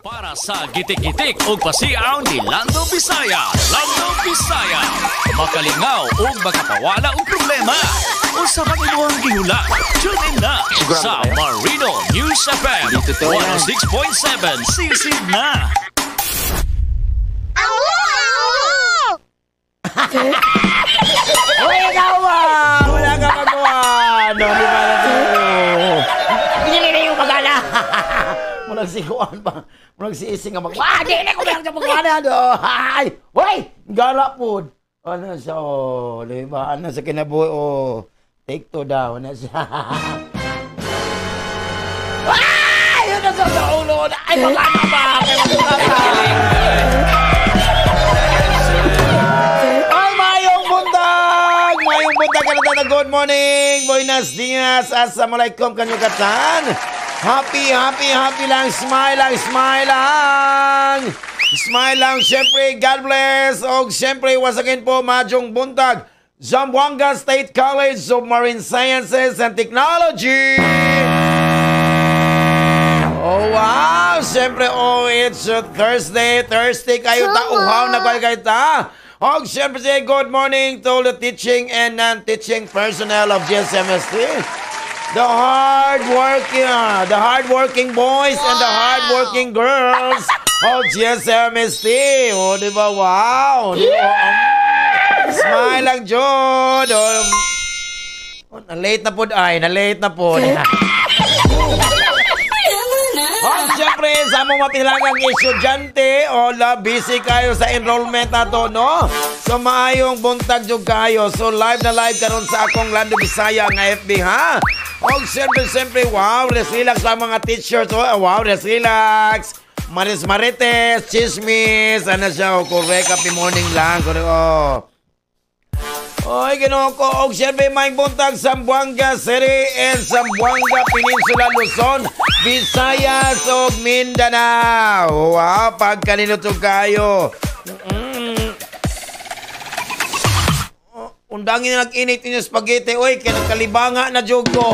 Para sa gitik-gitik o pasiaw ni Lando Bisaya. Lando Bisaya. Makalingaw o makapawala o problema. O sa maniluang gihula. Tune in na sa Marino News FM 106.7 Sisid na. Uy, ikaw ba? Wala ka magawa. No, di ba na hindi na yung magala. Mulang sikuan pa. Mulang siising nga magala. Di na ko lang sa magala. Ay! Uy! Gala po. Ano siya? Di ba? Ano sa kinabuhi? Take two daw. Ano siya? Ay! Yun na sa ulo. Ay, magana ba? Kaya magana. Good morning, buenos dias, assalamualaikum kanyukatan. Happy lang, smile lang, syempre, God bless. O syempre, once again po, Majong Buntag, Zamboanga State College of Marine Sciences and Technology. Oh wow, syempre, it's Thursday kayo tauhaw na kayo ta. Og siyempre say good morning to the teaching and non-teaching personnel of GSMST. The hardworking boys and the hardworking girls of GSMST. O, di ba? Wow! Smile lang, Jod. Na-late na po. Oh, siyempre, sa mga mapilagang estudyante, busy kayo sa enrollment na to, no? So, maayong buntag jud kayo. So, live karon sa akong Lando Bisaya nga FB, ha? Oh, siyempre, wow, relax lang mga teachers. Wow, relax. Marites, chismis. Ano siya, correct, happy morning lang. Oy, ganoon ko. Og siyempre, may buntag Zamboanga City and Zamboanga Peninsula, Luzon, Visayas o Mindanao. Wow, pagkaninutog kayo. Undangin na nag-init ninyo spaghetti. Oy, kaya nagkalibanga na jog ko.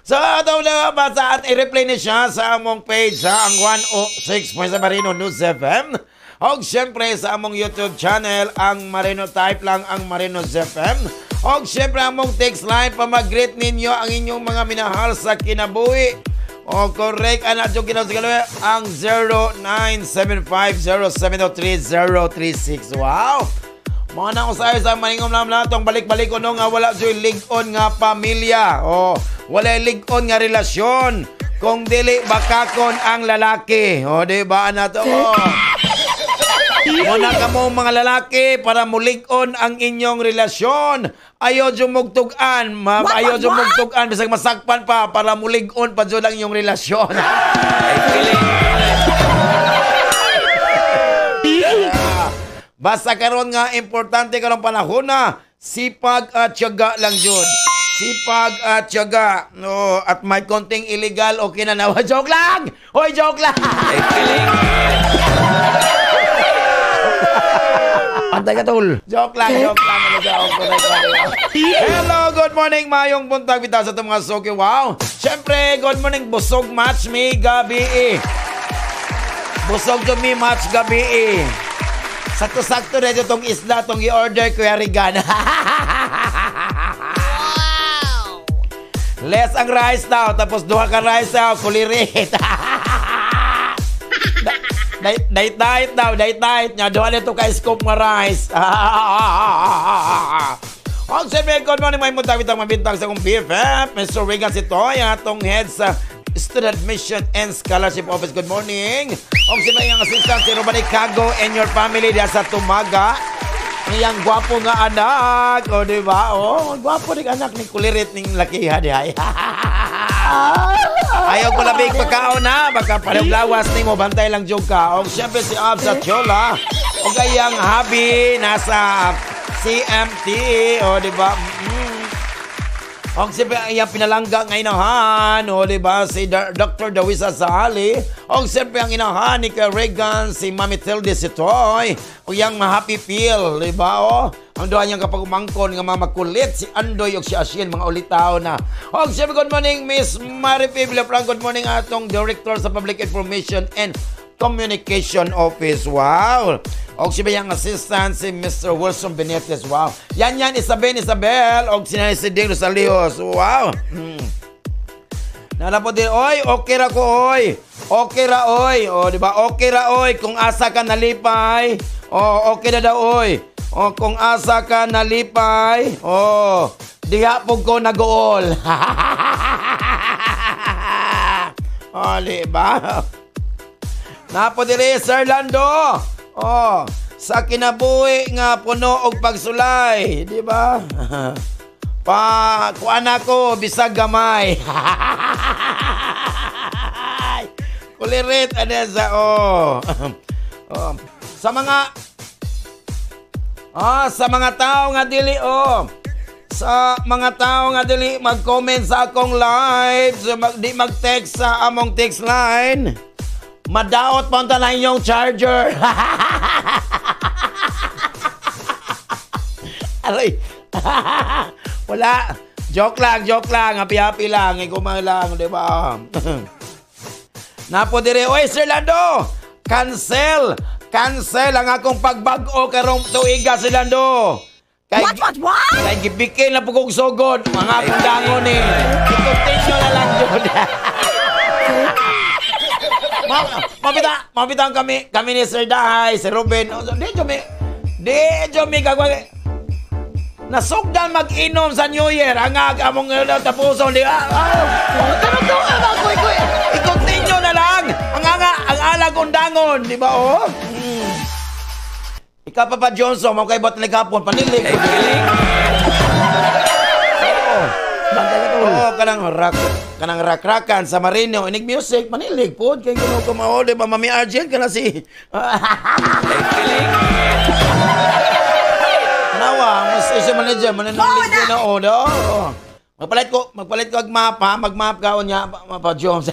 So, ito na basa at i-replay niya siya sa among page sa ang 106.7 Marino News FM. O siyempre sa among YouTube channel, ang Marino Type lang ang Marino FM. O siyempre among text line pa mag-greet ninyo ang inyong mga minahal sa kinabuhi. O correct, anak yung kinabuhi, ang 0975070336. Wow! Mga nakusayo sa maningom naman na itong balik-balik ko nung wala dyo'y lig-on nga pamilya. O, wala lig-on nga relasyon. Kung dili bakakon ang lalaki. O, diba na to? Muna ka mo mga lalaki para mulig-on ang inyong relasyon. Ayaw dyo mugtugan. Ayaw dyo mugtugan. Bisag masakpan pa para mulig-on pa dyo lang inyong relasyon. Ay, feeling. Basta karon nga, importante karong panahon na sipag at tiyaga lang yun. Sipag at tiyaga. No, at may konting illegal, okay na nawa. Joke lang! Hoy, joke lang! Antay ka, tol. Joke lang. Hello, good morning, mayong buntag bitaw sa itong mga soki. Wow! Siyempre, good morning, busog match me gabi. Busog to me match gabi. Sakto-sakto na itong isla, itong i-order ko yung Regan. Wow! Less ang rice daw, tapos duha ka rice daw, kulirit. Date daw. Nya, duha nito ka scoop nga rice. Ang siyempre, good morning, may mutawit ang mabintang sa kong BFF. Mr. Regan Sitoy, atong head sa Student Admission and Scholarship Office. Good morning. Ang siyempre yung assistant si Robani Cago and your family diya sa Tumaga. Ang gwapo nga anak. O, diba? O, gwapo rin anak ni kulirit ng lakiha diya. Ayaw ko labig pagkaon na. Baka parang lawas ni mo. Bantay lang joke ka. O, siyempre si Abs at Chola. O, kayang hubby nasa CMT. O, diba? O siyempre, ang iyang pinalangga ng inahan, o diba, si Dr. Dawisa Sahali. O siyempre, ang inahan ni Kay Regan, si Mami Tilde Sitoy. O iyang ma-happy feel, diba, o? Ang doon niyang kapag umangkon nga mamakulit, si Andoy o si Asien, mga ulitaw na. O siyempre, good morning, Miss Marife Villafranco. Good morning, atong Director sa Public Information and Communication Office. Wow! O si bayang assistant si Mr. Wilson Benitez. Wow! Yan Isabel. O si Ding Rosalios. Wow! Nalapot din, oy, okay ra ko, oy. Okay ra, oy. O, diba? Okay ra, oy. Kung asa ka nalipay. O, okay na daw, oy. O, kung asa ka nalipay. O, diha po ko nag-uol. O, diba? Napodiri, Sir Lando. Oh, sa kinabuhi nga puno og pagsulay, di ba? Kuan ako bisag gamay. Kulirit ana sa sa mga tao nga dili sa mga tao nga dili mag-comment sa akong live, so di mag-text sa among text line. Madaot punta na inyong charger. Aray. Wala. Joke lang. Happy lang. Ikumaw lang, di ba? Napo dire. Oy, Sir Lando. Cancel ang akong pagbag-o karong tuiga, Sir Lando. What? Kay gibikin na po kong sugod. Mga akong dangon eh. I-continue na lang, Jod. Mabitang kami ni Sir Dahay, si Ruben. Di Jomi kagwa. Nasugdan mag-inom sa New Year. Ang among tapuson. I-continue na lang. Ang alag undangon, di ba, oh? Ika Papa Johnson, mga kaibot na nagkapon, panilig. kanang rakrakan sa Marino, inig music, manilig po. Kaya gano'n kumao, di ba, Mami Argent, ka na si... Nawa, ang station manager, mananalilig na odo. Magpalit ko mag-map, ha? Mag-map ka o niya, Papa Jones.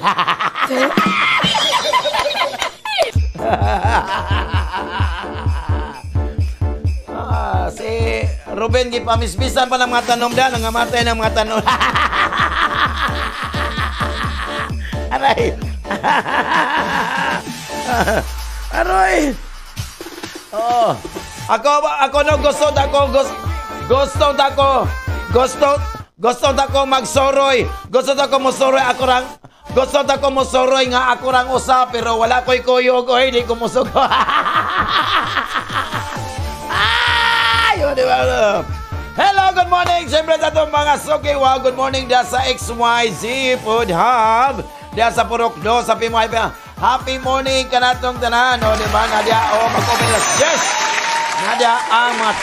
Si Ruben, gipamisbisan pa ng mga tanom dyan, nangamatay ng mga tanom. Aray! Aray! Oh. Ako no gusto magsoroy. Gusto tako mosoroy ako rang. Gusto tako mosoroy nga ako rang usa pero wala ko'y kuyog oy di ko musugo. Hello, good morning. Siyempre sa itong mga suki. Wow, good morning dyan sa XYZ Food Hub. Dyan sa Purokdo, sa Pimoy. Happy morning ka na itong tanan. O, diba, Nadia? O, mag-comment. Yes! Nadia, ang mga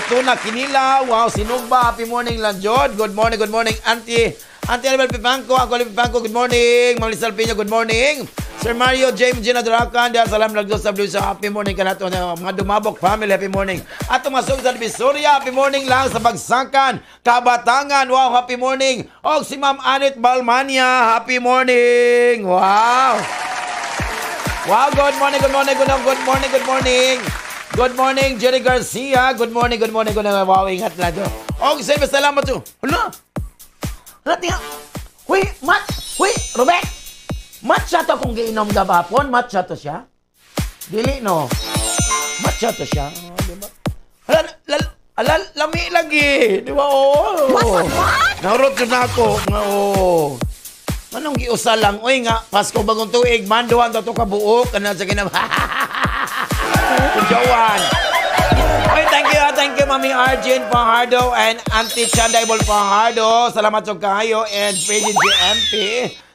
tuna kinila. Wow, sinugba. Happy morning lang, Jod. Good morning, Auntie Annabel Pipanco. Ako Annabel Pipanco, good morning. Ma'am Lisa Alpino, good morning. Sir Mario James Gina Dracan, diyan salam lagdos sa Blue sa happy morning ka na ito. Mga Dumabok family, happy morning. At tumasok sa Divisoria, happy morning lang sa Bagsakan, Kabatangan, wow, happy morning. O si Ma'am Anit Balmania, happy morning. Wow. Wow, good morning. Good morning, Jerry Garcia. Good morning. Wow, ingat na ito. O, salamat to. Hala. Huy, Robert. Matcha to kung giinom gabapon, matcha to siya. Dili no. Matcha to siya. Diba? Lami lagi. Di ba? What? Narot na ako. Manong giusa lang. Uy nga, Pasko bagong tuig. Manduhan to kabuok. Ano sa kinab... Kujawan. Uy, thank you, Mami Argent Fajardo and Auntie Chandaybol Fajardo. Salamat sa kayo and Pwede GMP.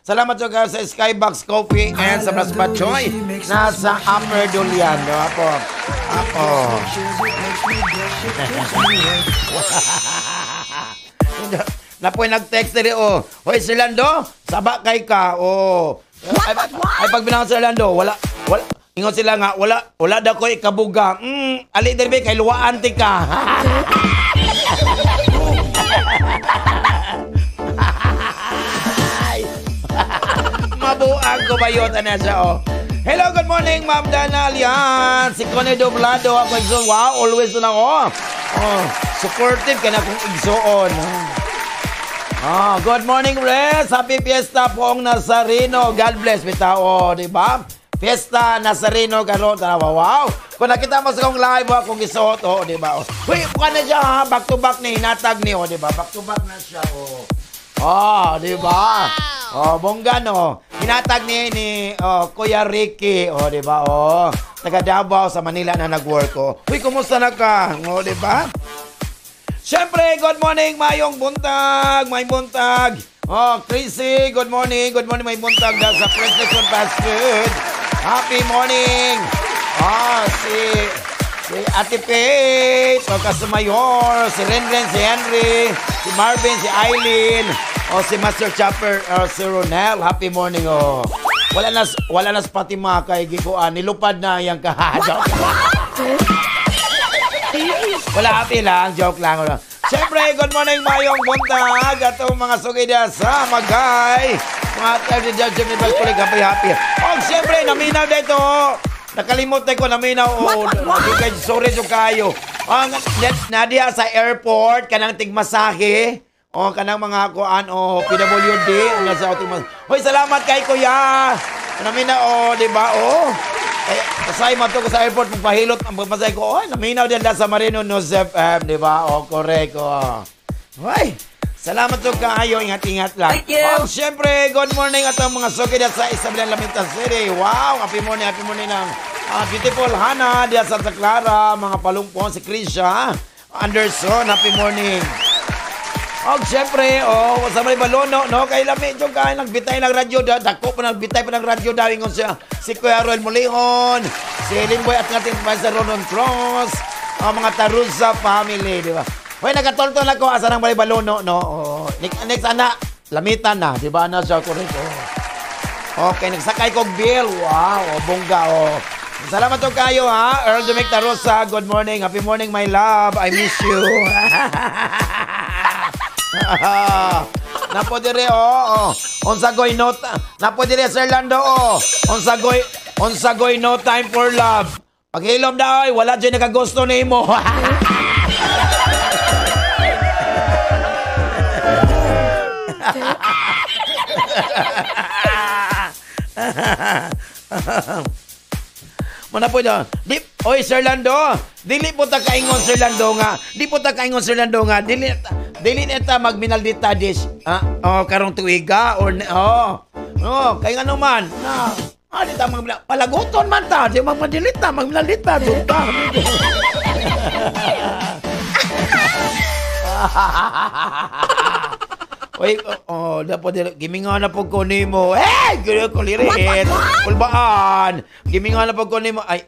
Salamat sa sa Skybox Coffee and sa Plus Pachoy. Nasa Upper Dulian. Apo. Napoy nag-text na rin, Hoy, Sir Lando, saba kay ka, Ay, pag binangon Sir Lando, wala. Ingon sila nga, wala daw ko ikabuga. Ali derbe kay luwaan ti ka. ko bayot na siya, oh. Hello, good morning, Ma'am Danal. Yan. Si Connie Doblado. Ako igsoon. Wow, always na ako. Oh, supportive ka na kung igsoon. Good morning, Res. Happy Fiesta po ang Nazareno. God bless, bitao. Diba? Fiesta, Nazareno, karon. Wow. Kung nakita mo sa kong live, kung isuot, diba? Uy, buka na siya, ha? Back to back ni, hinatag ni, diba? Back to back na siya, diba? Bongga, no? Hinatag ni Kuya Ricky, diba? Taga Davao sa Manila na nag-work, Uy, kumusta na ka? Diba? Siyempre, good morning, mayong buntag, may buntag. Chrissy, good morning, may buntag na sa French Nation Fast Food. Happy morning. Si Ate Faith, Kasamayor, si Renren, si Henry, si Marvin, si Eileen, si Master Chopper, si Ronel. Happy morning, Wala na sa Fatima kay Gikuan, nilupad na yung kahadok. Wala, happy lang. Joke lang. Siyempre, good morning, mayong buntag. Atong mga sugida sa Magay. Mga tayo dyan, Jimmy Balkulig, happy. Siyempre, naminaw dito. Nakalimutan ko, naminaw. Sorry so kayo. Nadia sa airport, kanang tigmasahe. Kanang mga kuan, PWD. Hoy, salamat kay Kuya. Naminaw, diba, Kasay man to sa airport, magpahilot ang pagpasay ko. Naminaw din sa Marino News FM, di ba? Correct. Hoy, salamat to kaayo. Ingat-ingat lang. Siyempre, good morning at ang mga sugid sa Isabela Lamintan City. Wow, happy morning ng beautiful Hana diya sa Santa Clara, mga palumpong, si Krisha Anderson, happy morning. Siyempre, sa may balono, no? Kay lami, yung kaya nagbitay ng radyo, dako pa nagbitay pa ng radyo, dawin ko siya, si Kuya Roel Mulihon, si Limboy at natin pa sa Ronon Cross, mga Taruza family, di ba? Hoy, nagatolto na ko, asa ng may balono, no? Next, ana, lamitan na, di ba? Na siya, correct, Okay, nagsakay kong bill, wow, bongga, Salamat to kayo, ha? Earl Dominic Taruza, good morning, happy morning, my love, I miss you. Napodire onsagoy napodire Sir Lando onsagoy no time for love. Paghilom daw wala dyan nakagusto nimo. Mana po dyan? Oy, Sir Lando, dili po ta kaingon Sir Lando nga. Dili neta magminaldita dish. Karong tuiga or kay nga naman. Di ta palaguton man ta, di magmadilita, magminaldita, duta. Oy, dapat gimingan na po ko nimo. Gino ko lirit. Kulbaan. Gimingan na po ko nimo. Ay,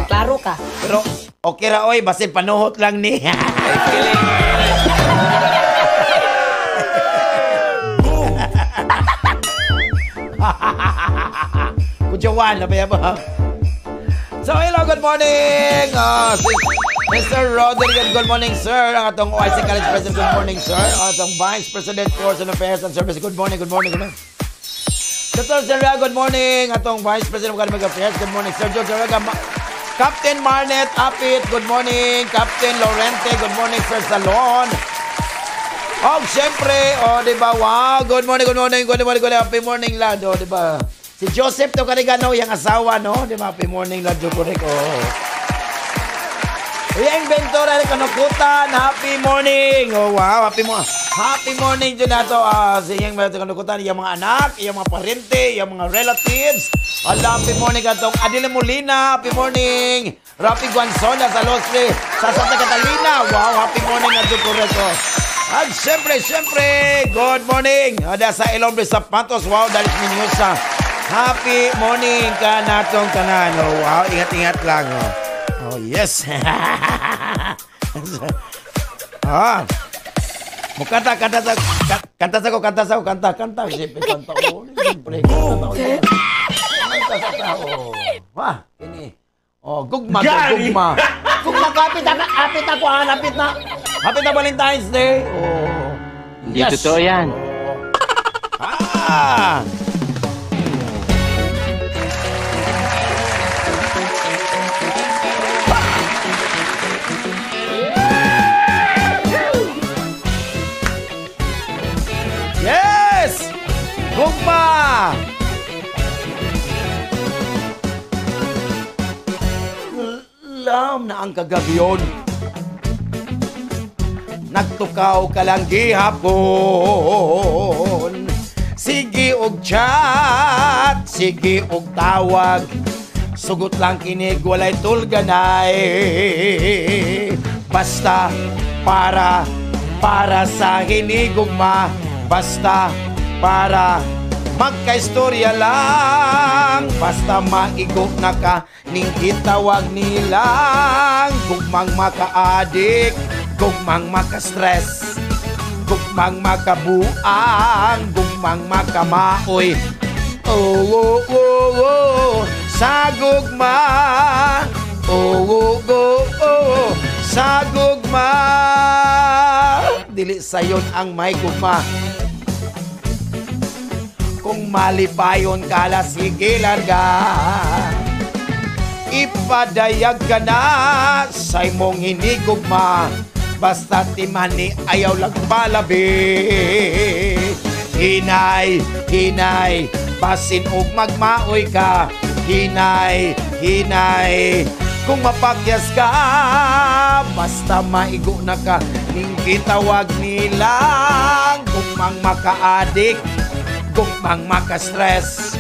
klaro ka. Pero, okay ra, oy. Basin panuhot lang ni. Kujawan, napaya ba? So, hello, good morning. Mr. Rodriguez, good morning, sir. Ang atong OIC College President, good morning, sir. Ang atong Vice President, Foreign Affairs and Service, good morning. Dr. Serra, good morning. Atong Vice President of Academic Affairs, good morning, sir. Dr. Serra, Captain Marnet Apit, good morning. Captain Lorente, good morning, sir. Salon. Siyempre, diba, wow, good morning. Happy morning, lad, diba. Si Joseph to Carigano, yung asawa, no? Diba, happy morning, lad, Jukurek, Yung inventora ni Kanukutan, happy morning. Wow, happy morning dyan nato. Yung Kanukutan, yung mga anak, yung mga parente, yung mga relatives. Happy morning katong Adile Molina, happy morning. Rafi Guanzona sa Losre, sa Santa Catalina. Wow, happy morning na Jukureto. At siyempre, good morning. Ada sa Ilombre Zapatos, wow, Dalis Minyosa. Happy morning ka natong tanan. Wow, ingat-ingat lang. Yes. Kanta sa kanta. Siyempre, kanta ko. Ini. Gugma. Gugma, kapit ako, lapit na. Happy na Valentine's Day. Hindi totoo yan. na ang kagabiyon. Nagtukaw ka lang gihapon. Sige og chat, sige og tawag. Sugot lang kinig, walay tulganay. Basta para sa hinigugma. Basta para magkaistorya lang. Basta maigog na ka ning itawag nilang. Gugmang maka-adik, gugmang maka-stress, gugmang makabuang, gugmang makamaoy. Oh, oh, oh, oh, sa gugma. Oh, oh, oh, oh, sa gugma. Dili sayon ang may gugma. Kung malipayon kala, sige larga. Ipadayag ka na sa imong hinigugma. Basta timani ayaw lang palabi. Hinay, hinay, basin og magmaoy ka. Hinay, hinay, kung mapakyas ka. Basta maigo na ka ning gitawag nilang. Gugmang maka-adik, gugmang maka-stress,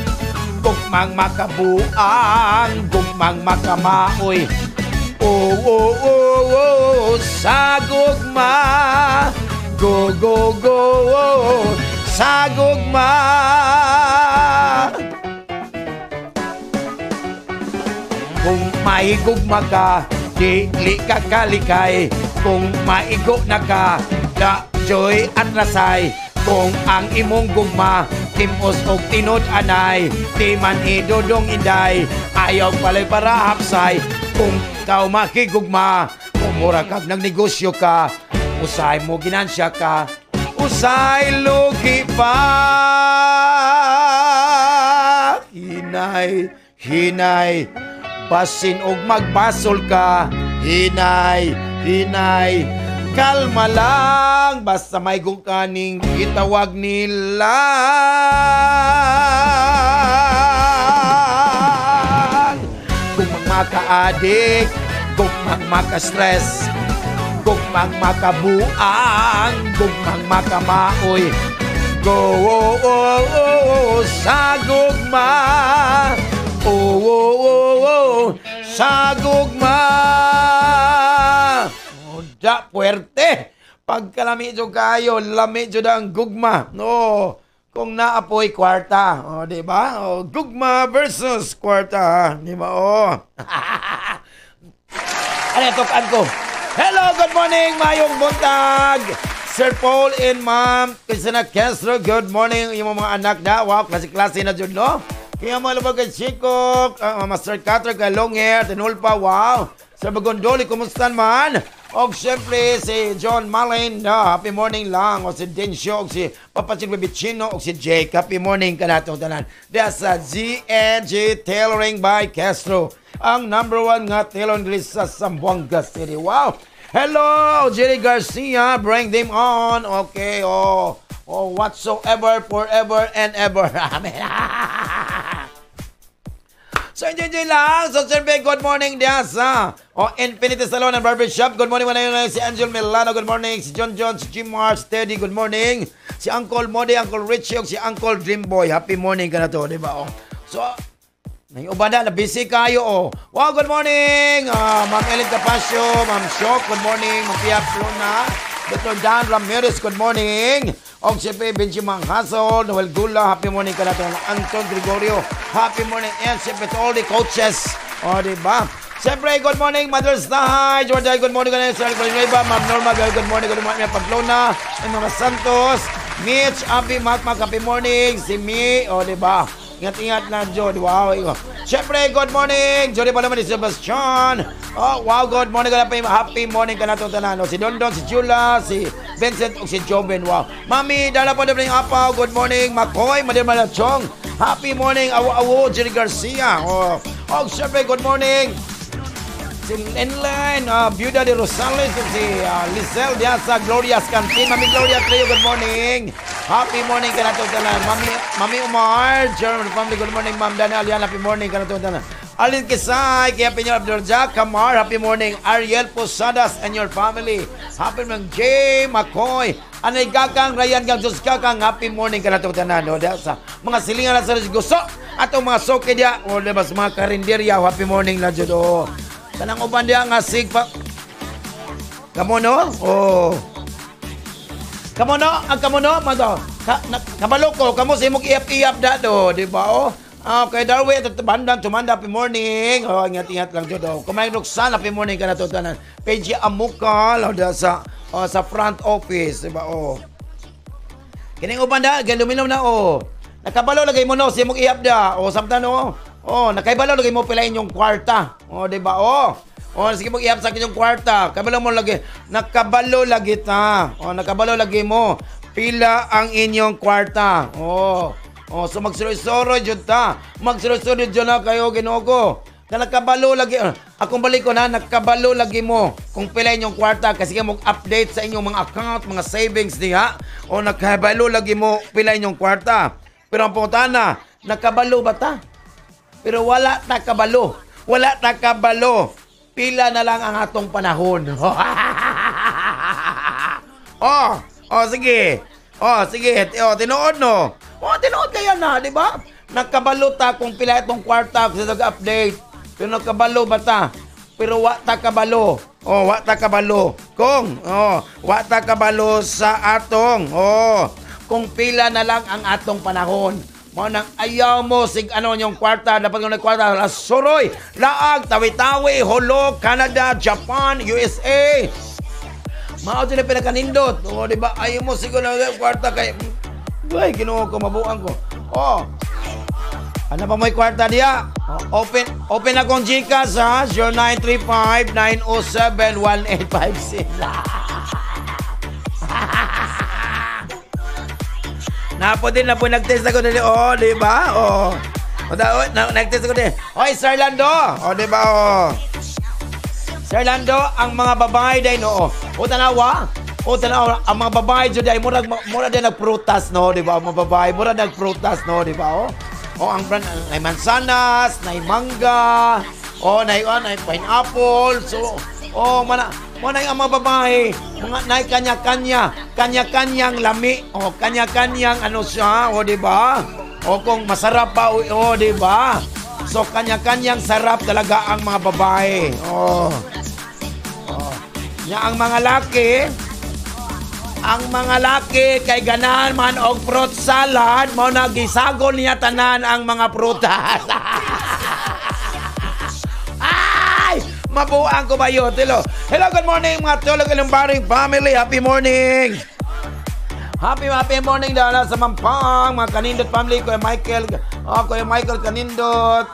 gugmang makabuang, gugmang makamaoy. Oh, oh, oh, oh, sa gugma. Go, go, go, oh, sa gugma. Kung maigugma ka, dili ka kalikay. Kung maigo na ka, da joy at rasay. Kung ang imong gugma, timos og tinod anay, di man idodong inday, ayaw palay para hapsay. Kung ikaw makigugma, kung mura kag nagnegosyo ka, usay mo ginansya ka, usay lugi pa. Hinay, hinay, basin og magbasol ka. Hinay, hinay, kalma lang, basta may gukaning itawag nila. Kung maka-adik, kung maka-stress, kung makabuang, kung makamaoy. Go, oh, oh, oh, sa gugma. Oh, oh, oh, oh, sa gugma. Da puwerte. Pagkalami jo kayo, lami jo ang gugma. No, kung naapoy kwarta, o di ba? O, gugma versus kwarta, di ba? O. Ano tokan ko? Hello, good morning, mayong buntag. Sir Paul and Ma'am Cristina Castro, good morning. Yung mga anak na, wow, klase-klase na dyan, no? Kaya mga labag kay Chico, Master Cutter, kay Long Hair, Tinulpa, wow. Sir Bagondoli, kumusta man? O siyempre si John Malin, happy morning lang. O si Densyo, o si Papa Ching Bibicino, o si Jake, happy morning ka na itong tanan. Dahil sa GNG Tailoring by Castro, ang #1 nga tailoring sa Zamboanga City. Wow! Hello, Jerry Garcia, bring them on. Okay, oh whatsoever, forever and ever. Amen. So, enjoy lang. So, siyempre, good morning diya sa Infinity Salon and Barbershop. Good morning, wala si Angel Milano. Good morning. Si John John, si Jim Mars, Teddy. Good morning. Si Uncle Modi, Uncle Richie, si Uncle Dreamboy. Happy morning ka na to, di ba? So, may ubanda na busy kayo, Wow, good morning. Ma'am Ellen Capasio, Ma'am Shock, good morning. Ma'am Pia Pluna, Dr. Dan Ramirez, good morning. O siyempre, Benjamin Hassel, Noel Gula, happy morning ka natin. Anton Gregorio, happy morning. And siyempre to all the coaches. Diba? Siyempre, good morning, Mother's Day. Jordan, good morning ka na. Sir Coloneva, Ma'am Norma, good morning. Good morning, Pamplona. And Mama Santos, Mitch, happy happy morning. Si Mi, diba? Ingat-ingat na, Jod. Wow. Siyempre, good morning. Jody pa naman ni Sebastian. Wow, good morning. Happy morning ka na itong tanan. Si Dondon, si Jula, si Vincent, o si Joven. Wow. Mami, dala po na yung apaw. Good morning. Makoy, Madir Malachong. Happy morning. Awo, Jerry Garcia. Siyempre, good morning. Si Lenlen, Viuda de Rosales, si Lizelle Diasa, Gloria's Canteen. Mami Gloria Trio, good morning. Happy morning ka na to tanan. Mami Umar, German family, good morning Ma'am Daniel Alian, happy morning ka na to tanan. Alin Kisay, kaya Pinyo Abdul Jack Kamar, happy morning. Ariel Posadas and your family. Happy morning Jay McCoy. Anay Kakang, Ryan Gangsos Kakang, happy morning ka na to tanan. No, sa mga silingan na sa gusto. Atong mga soke dia, o diba sa mga karinderya, happy morning na dyan. O, tanang uban dia nga sigpa. Kamo no? O. Kamo no? Ang kamo no? Kabalo ko, kamo sa imong iap-iap da do, di ba? O. Okay, Darwin, tumanda, happy morning. O, ingat-ingat lang dyan. O, kumain Roxanne, happy morning ka na to tanan. Pagey Amukal, o, sa front office, di ba? O. Kining uban da, galuminom na, o. Nakabalo lagay mo no, si mong iap da. O, samtang no. O, nakaibalo lagay mo pilain yung kwarta. O, di ba? O, sige mong iap sa akin yung kwarta. Kabalo mo lagi. Nakabalo lagi ta. O, nakabalo lagi mo. Pila ang inyong kwarta. O, so magsuroy-suroy dyan ta. Magsuroy-suroy dyan na kayo, Ginoo ko. Na nakabalo lagi. Akong balik ko na, nakabalo lagi mo kung pila inyong kwarta. Kasi ka mong update sa inyong mga account, mga savings diha. O, nakabalo lagi mo pila inyong kwarta. Pero ang putana, nakabalo ba ta? Pero wala ta kabalo. Wala ta kabalo. Pila na lang ang atong panahon. Sige. Sige. Tinuod no. Tinuod kaya na, di ba? Nakabalo ta kung pila itong kwarta sa nag-update. Pero nakabalo ba ta? Pero wala ta kabalo. Wala ta kabalo. Wala ta kabalo sa atong. Kung pila na lang ang atong panahon. Mo nang ayaw mo sig ano yung kwarta, dapat ng kwarta suroy, laag, tawi-tawi, Holo, Canada, Japan, USA. Mao din pinakanindot. O di ba? Ayaw mo siguro ng kwarta kay ay Ginoo ko mabuang ko. Ano ba may kwarta diya? Open akong Gcash ha. 0935-907-1856. Napo din na po nag-test ako din. Di ba? Nag-test ako din. Oy, Sir Lando. Di ba? Sir Lando, ang mga babae din, tanawa. Ang mga babae dyan ay mura din nagprutas, no? Di ba? Ang mga babae, mura nagprutas, no? Di ba? Ang brand, ay mansanas, ay mangga, ay pineapple, so, Muna ang mga babae, mga kanya-kanyang lami, kanya-kanyang ano siya, di ba? Kung masarap pa, di ba? So, kanya-kanyang sarap talaga ang mga babae. Ang mga laki, kay ganahan man og fruit salad, mo nagisagol niya tanan ang mga prutas. Mabuang ko ba yun? Hello, good morning mga tulog ilumbaring family. Happy morning. Happy morning dala sa Mampang, mga Kanindot family. Kuya Michael Kanindot,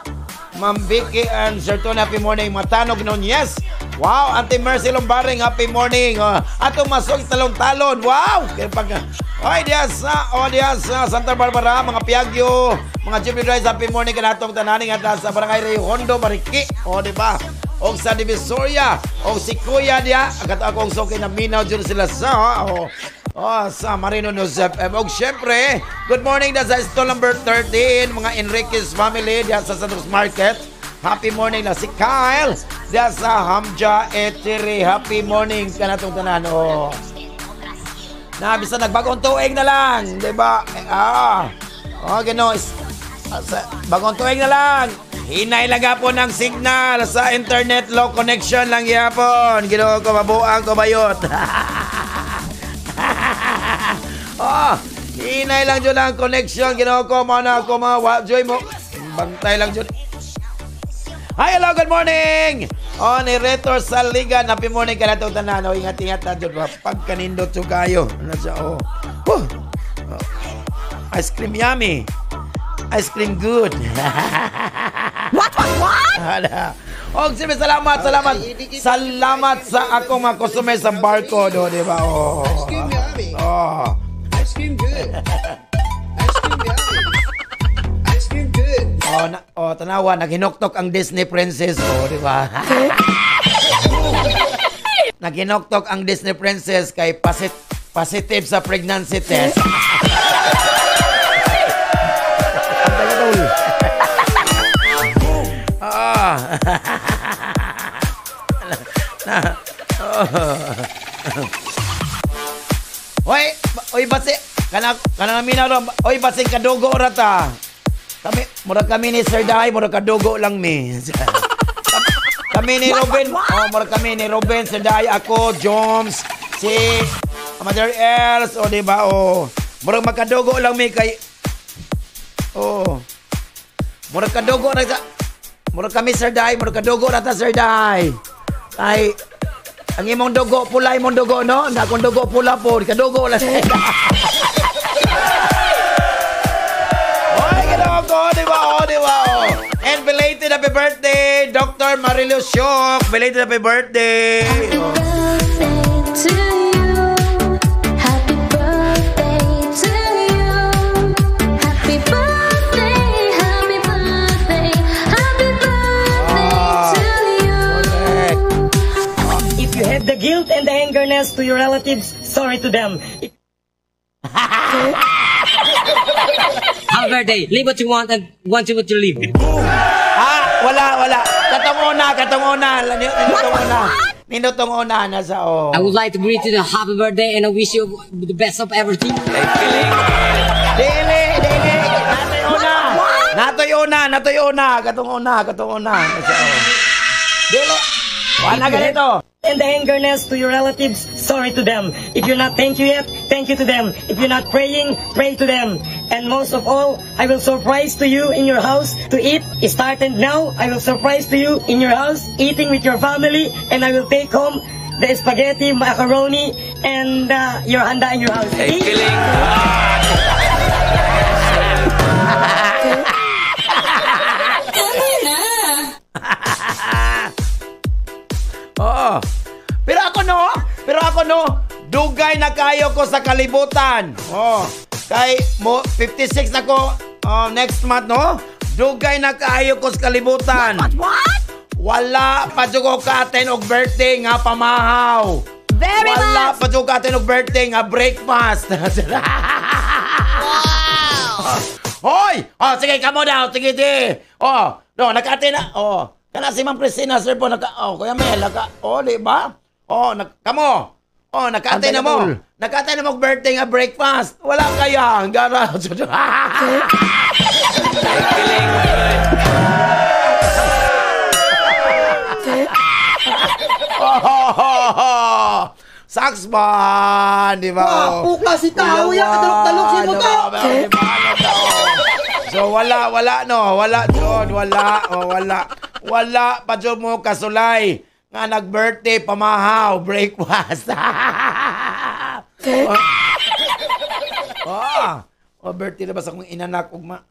Ma'am Vicky and Sir Tony, happy morning. Mga Tanog noon, yes. Wow, Auntie Mercy Lumbaring, happy morning. Atong masog talon-talon, wow. Diyan sa Santa Barbara, mga Piagyo, mga Jimmy Rice, happy morning kanatong tananing at sa Barangay Rio Hondo, Mariki. Di ba? O sa Divisoria, o si Kuya diya, agad akong sokin na minaw dyan sila sa, sa Marino Joseph. O syempre, good morning na sa stall number 13, mga Enriquez family diya sa Santos Market. Happy morning na si Kyle diya sa Hamja Etiri. Happy morning ka na itong tanan. Bisa nagbagong tuig na lang, di ba? Gano'n. Bagong tuig na lang. Hinay lang po ng signal sa internet, low connection lang yapon. Ginoo ko, mabuang ko bayot. Hinay lang dyan ang connection. Ginoo ko, mana ko, joy mo. Bantay lang dyan. Hi, hello, good morning. Ni-retor sa Ligan. Happy morning ka na itong tanan. Ingat-ingat na dyan. Pagkanindot so kayo. Ice cream yummy. Ice cream good. What? Sige, salamat sa akong mga customer sa barcode, di ba? Ice cream yummy. Ice cream good. Ice cream yummy. Ice cream good. Tanawa, naghinoktok ang Disney Princess, di ba? Naghinoktok ang Disney Princess kay positive sa pregnancy test. tol. Oy basi kana mina ro. Oy basi kadugo ra ta. Kami ni Sir Day, mura kadugo lang mi. Kami ni Robin, mura kami ni Robin, Sir Day, ako, Joms, si Mother Els, o diba, mura makadugo lang mi kay, mura kadugo na sa, mura kami Sir Day, mura kadugo na ta Sir Day. Ay, ang imong dugo, pula imong dugo, no? Na akong dugo, pula po, kadugo lang. Diba? And belated happy birthday, Dr. Marilu Syok. Belated happy birthday. Happy birthday to you. Happy birthday to you. Happy birthday, happy birthday, happy birthday to you. If you have the guilt and the angerness to your relatives, sorry to them. Happy birthday. Live what you want and want what you live. Wala. Katong una. Minutong una na sa I would like to greet you the happy birthday and I wish you the best of everything. Dili. Natoy una. Katong una. Dili. Wala ganito. And the angerness to your relatives, sorry to them. If you're not thank you yet, thank you to them. If you're not praying, pray to them. And most of all, I will surprise to you in your house to eat. Starting now, I will surprise to you in your house, eating with your family, and I will take home the spaghetti, macaroni, and your handa in your house. Pero ako no, dugay na kayo ko sa kalibutan. Kay mo 56 na ko next month no. Dugay na kayo ko sa kalibutan. What? Wala pa jud ko ka-attend og birthday nga pamahaw. Wala pa jud ka attend og birthday nga breakfast. Hoy! Sige, kamo daw. Sige, di. Naka-attend na. Kana si Ma'am Priscilla, sir po, Kuya Mel, di ba? Kamo. Naka-attend na mo. Naka-attend na mo birthday nga breakfast. Wala kaya. Gara. Saks man, di ba? Puka si tao yan, kadalok-dalok si mo to. So wala no, wala John, wala pa John mo kasulay nga nag-birthday pamahaw breakfast. Birthday na ba sa kong inanak ugma?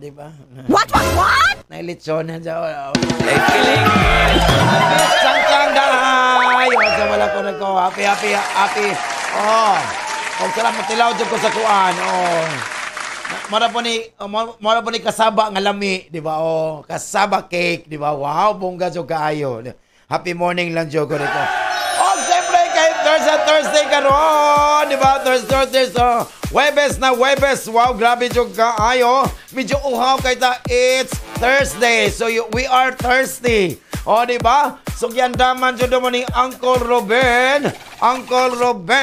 Di ba? What? Nailitsyon na dyan. Sang dahay. Sa wala ko na ko. Happy. Huwag sarap matilaw dyan ko sa kuan. Mara po ni kasaba nga lami. Di ba? Kasaba cake. Di ba? Wow, bongga dyan kaayo. Happy morning lang dyan ko rito. Siyempre kay Thursday karon, di ba? Thursday, so Webes. Wow, grabe dyan kaayo. Medyo uhaw kay ta. It's Thursday. So we are thirsty. Di ba? So giandaman dyan mo ni Uncle Ruben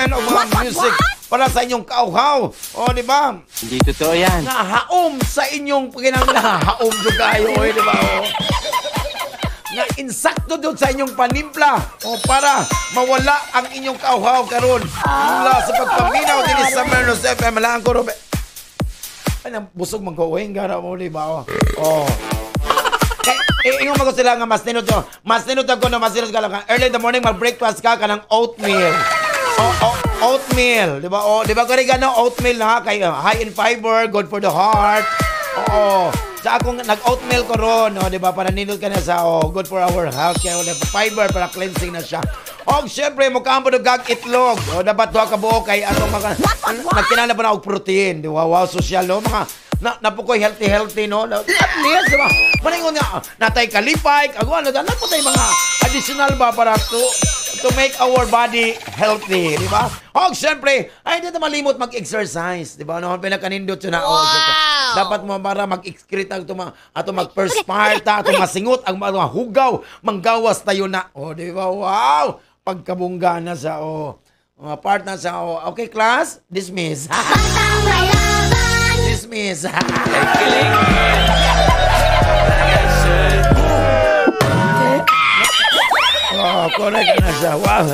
o mga music para sa inyong kauhaw. Di ba? Hindi totoo yan. Nahaom sa inyong nahaom dyan kayo. Di ba? Na insakto doon sa inyong panimpla para mawala ang inyong kauhaw karon mula sa pagpaminaw din sa Mernos FM. Malaan ko, Ruben. Ay, busog mag-uwing gara mo, di ba? Ingon mo ko sila nga mas ninot ko ka lang. Early in the morning, mag-breakfast ka ng oatmeal. Oatmeal, di ba? Di ba ko rin oatmeal na kay high in fiber, good for the heart. Sa akong nag-oatmeal ko ron, di ba? Para ninot ka na sa good for our health. Kaya fiber para cleansing na siya. Siyempre, mukha mo gag itlog. Dapat doha ka buo kay atong mga nagkinala pa na og protein. Di ba? Wow, social, no? Mga napukoy healthy, no? At least, di ba? Maningon nga, natay kalipay, kagwan, po tayo mga additional ba para to to make our body healthy, di ba? O, syempre, ay, hindi na malimot mag-exercise, di ba? No, pinakanindot yun na. Wow! Dapat mo para mag-excrete ato mag-perspire ta, ato masingot, ang mga hugaw, manggawas tayo na. O, di ba? Wow! Pagkabungga na sa, mga part na sa, okay, class? Dismiss. Dismiss. Correct na siya. Wow.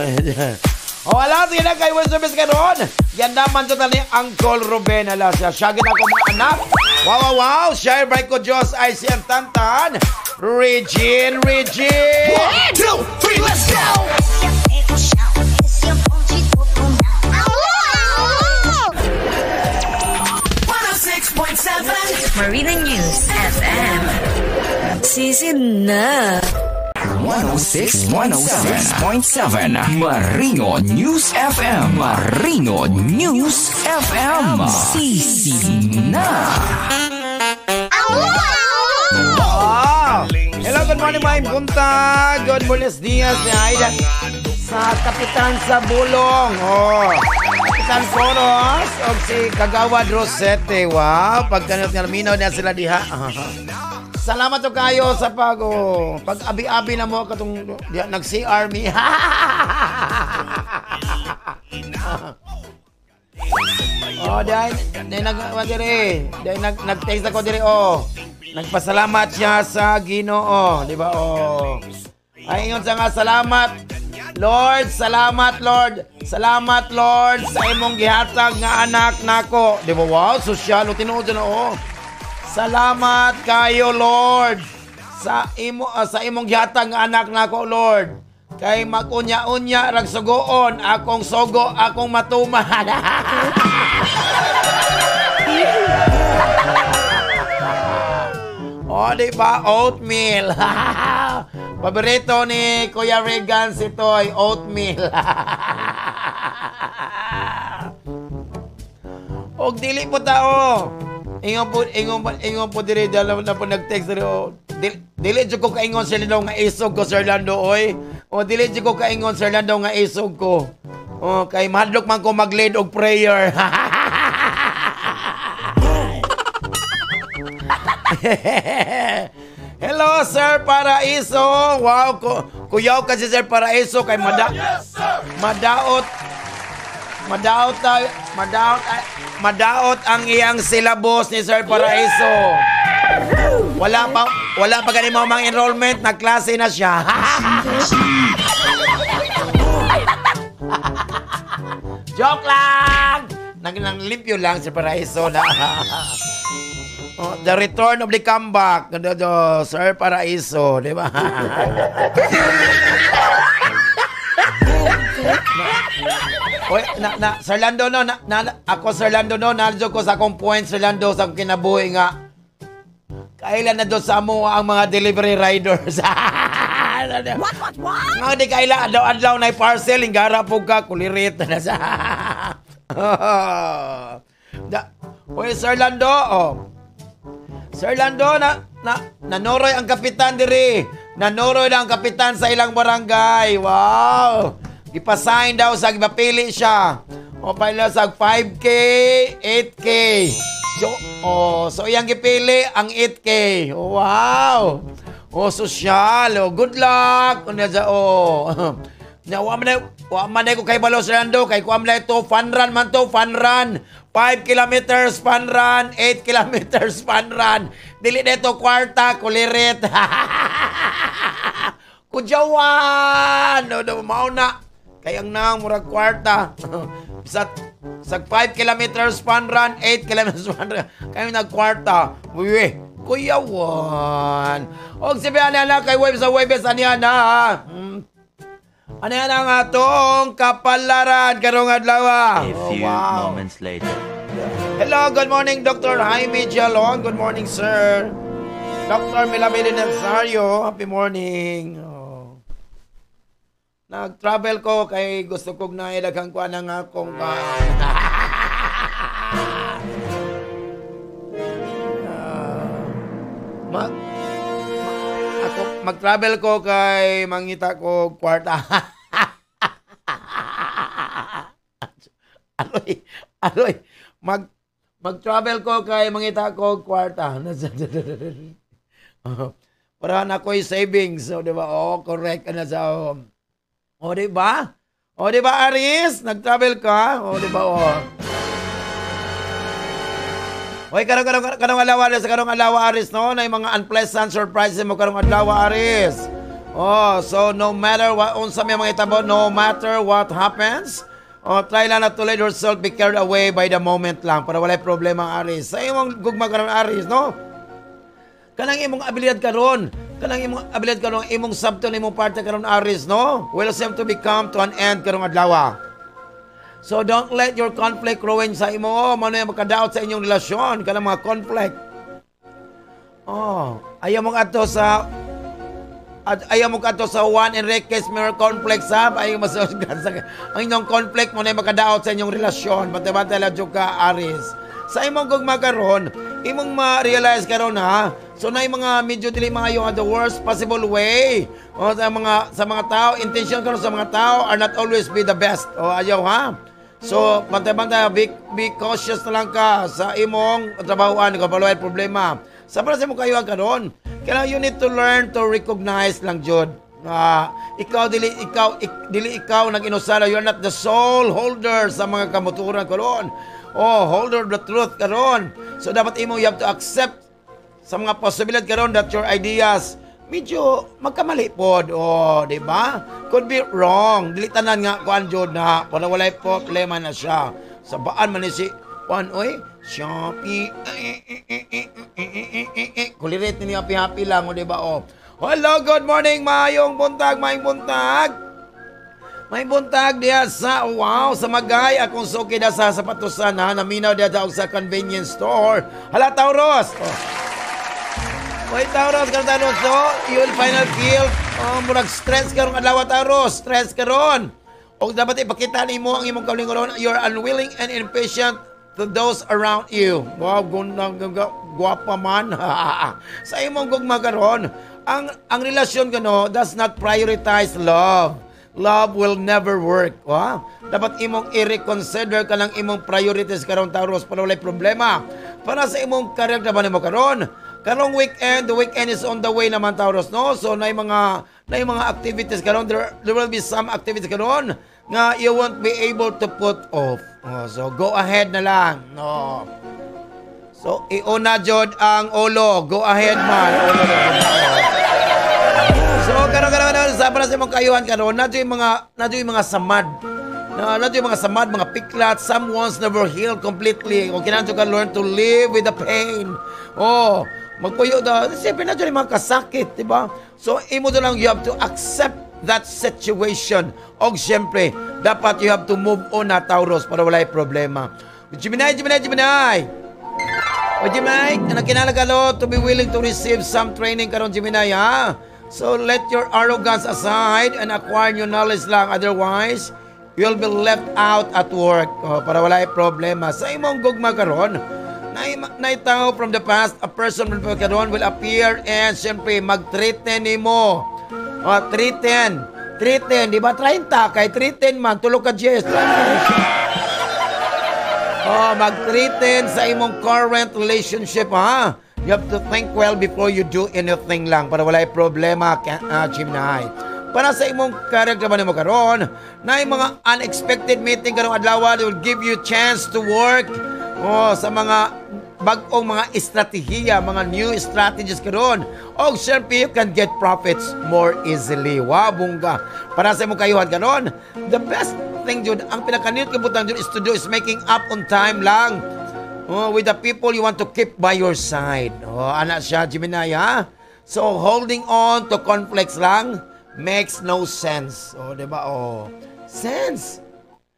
Wala, sige na kayo service ka ron. Yan naman ito tali Uncle Ruben. Ala siya. Syagin ako mga anak. Wow. Share break ko Diyos ay siyang tantan. Regine. 1, 2, 3, let's go! Marina News FM. Season na. 106.7 Marino News FM. Marino News FM. Season na. Hello, good morning mga buntag. Good morning dias ni Aida sa Kapitan sa Bulong. Kapitan Soros o si Kagawad Rosete. Wow, pagkanot nga minaw na sila diha. Salamat to kayo sa pag-abi-abi na mo katong nag-CR me. Dahil nag-text ako dire, nagpasalamat siya sa Ginoo, di ba? Ay, ingon sa nga, salamat, Lord, salamat, Lord. Salamat, Lord, sa imong gihatag nga anak nako. Di ba? Wow, sosyal, tinuod na, Salamat kayo, Lord, sa imong gihatag nga anak nako, Lord. Kay magunya-unya rag sugoon, akong sogo, akong matuman. Di ba? Oatmeal. Paborito ni Kuya Regan si Toy, oatmeal. Og dili po tao. Ingon po diri dalaw na po nag-text diri. Dili jud ko kaingon Sir Lando nga isog ko Sir Lando oy. Dili jud ko kaingon Sir Lando nga isog ko. Kay mahadlok man ko mag-lead og prayer. Hello Sir Paraiso. Wow, kuyaw kasi Sir Paraiso kay madaot ang iyang syllabus ni Sir Paraiso. Wala pa ganin mo mga enrollment, nagklase na siya. Joke lang! Nanglimpyo lang Sir Paraiso na. The return of the comeback. Sir Paraiso, di ba? Oy, Sir Lando ako Sir Lando narjo ko sa akong point Sir Lando sa kinabuhi nga. Kailan na doon sa mo ang mga delivery riders. What? Nga di kaila adlaw na parcel ingara po ka kulirit na sa. Oy Sir Lando, Sir Lando, nanoroy ang kapitan diri. Nanoroy na ang kapitan sa ilang barangay. Wow! Ipasign daw sa mapili siya. Paila sa 5K, 8K. So iyang gipili ang 8K. Wow! Sosyal. Good luck. Wa man ko kay balo Sir Lando kay kuam la ito fun run 5 kilometers fun run, 8 kilometers fun run. Dili dito kwarta, kulirit. Kujawan! Mauna. Kayang nang murag kwarta. Sa 5 kilometers fun run, 8 kilometers fun run. Kayo nagkwarta. Uy, kuyawan. Og sabihan na kay Webes aniya na. Ano yan ang atong kapalaran karong adlaw? A few moments later. Hello, good morning Dr. Jaime Jalon. Good morning, sir. Dr. Milamide Nazario. Happy morning. Nag-travel ko kay gusto kong nailagang ko ng akong mag-travel ko kay mangita ko kwarta. Aroy, mag-travel ko kay mangita ko kwarta. Para na ko'y savings. So, di ba? Correct ka na sa... di ba? Di ba, Aris? Nag-travel ka? Di ba? Oy, karong alawa, Aris, no? Na yung mga unpleasant surprises mo karong alawa, Aris. So no matter what, unsa may mga itabo, no matter what happens, try lang na to let yourself be carried away by the moment lang para walay problema, Aris. Sa imong gugma karon, Aris, no? Kanang imong abilidad karon, imong sabton, imong parte karon, Aris, no? Will seem to become to an end karong adlaw. So don't let your conflict ruin sa imo. Mano yung makadaot sa inyong relasyon, kanang mga conflict. Ayaw mo ato sa Juan Enriquez mirror conflict, sab. Ayaw masasgan sa ang inyong conflict mo na yung makadaot sa inyong relasyon. Bate-bate lang ka, Aris. Sa imong gugma karon, imong ma-realize karon, ha. So na yung mga medyo dili mga yung the worst possible way. Sa mga tao, intention karon sa mga tao are not always be the best. Ayaw, ha. So, bantay-bantay, be cautious na lang ka sa imong trabahoan, kung paluhay problema. Sa para sa imong kayuhan karon, kailangan you need to learn to recognize lang, Jod. Dili ikaw nag-inusala. You're not the sole holder sa mga kamuturan karon. Holder of the truth karon. So, dapat you have to accept sa mga posibilidad karon that your ideas medyo magkamali po. Di ba? Could be wrong. Dili tanan nga kuan jud na para walay problema na siya. Sa baan man ni si kuan Shopee. Kulirit ni happy lang, di ba? Hello, good morning, maayong buntag. May buntag diya sa sa Magay akong suki da sa sapatusan, ha, naminaw diya daw sa convenience store. Hala, Tauros. Wait, Tauros, so, you will final feel, murag stress karong adlaw, Tauros, stress karon. O dapat ipakita nimo ang imong kaulingon, you're unwilling and impatient to those around you. Wow, guwapa man. Sa imong gugma karon, ang relasyon kano does not prioritize love. Love will never work. Dapat imong i-reconsider ka ng imong priorities karon, Tauros, para walay problema. Para sa imong career na ba nimo karon? Karong weekend, the weekend is on the way naman, Tauros, no? So, na yung mga activities karon, there will be some activities karon nga you won't be able to put off. So, go ahead na lang, no? So, iuna jod ang ulo. Go ahead, man. So, karon sa para sa imong kayuhan karon, nadyo yung mga samad. Nadyo yung mga samad, mga piklat, some wounds never healed completely. O kinahanglan ka learn to live with the pain. Magpuyo daw. Siyempre na dyan yung mga kasakit, di ba? So, imo doon lang, you have to accept that situation. O siyempre, dapat you have to move on na, Tauros, para wala yung problema. Gemini! O Gemini, nakinalagalo to be willing to receive some training karon, Gemini, ha? So, let your arrogance aside and acquire new knowledge lang. Otherwise, you'll be left out at work. Para wala yung problema. Sa imong gugma karon, naitaw from the past, a person karon will appear and siyempre mag-threaten nimo. Threaten, di ba? 30 kay threaten man, tulog ka Jess. Mag-threaten sa imong current relationship, ha? You have to think well before you do anything lang para wala problema, Gemini. Para sa imong career ba nimo karon, na yung mga unexpected meeting karong adlaw will give you chance to work sa mga bag-ong mga estratehiya, mga new strategies karon. O siyempre, you can get profits more easily. Wow, bungga. Para sa imong kayuhan karon, the best thing jud, ang pinakaniyot kabutan jud is to do is making up on time lang. With the people you want to keep by your side. Anak siya, Gemini, ha? So, holding on to conflicts lang makes no sense. Diba? Sense.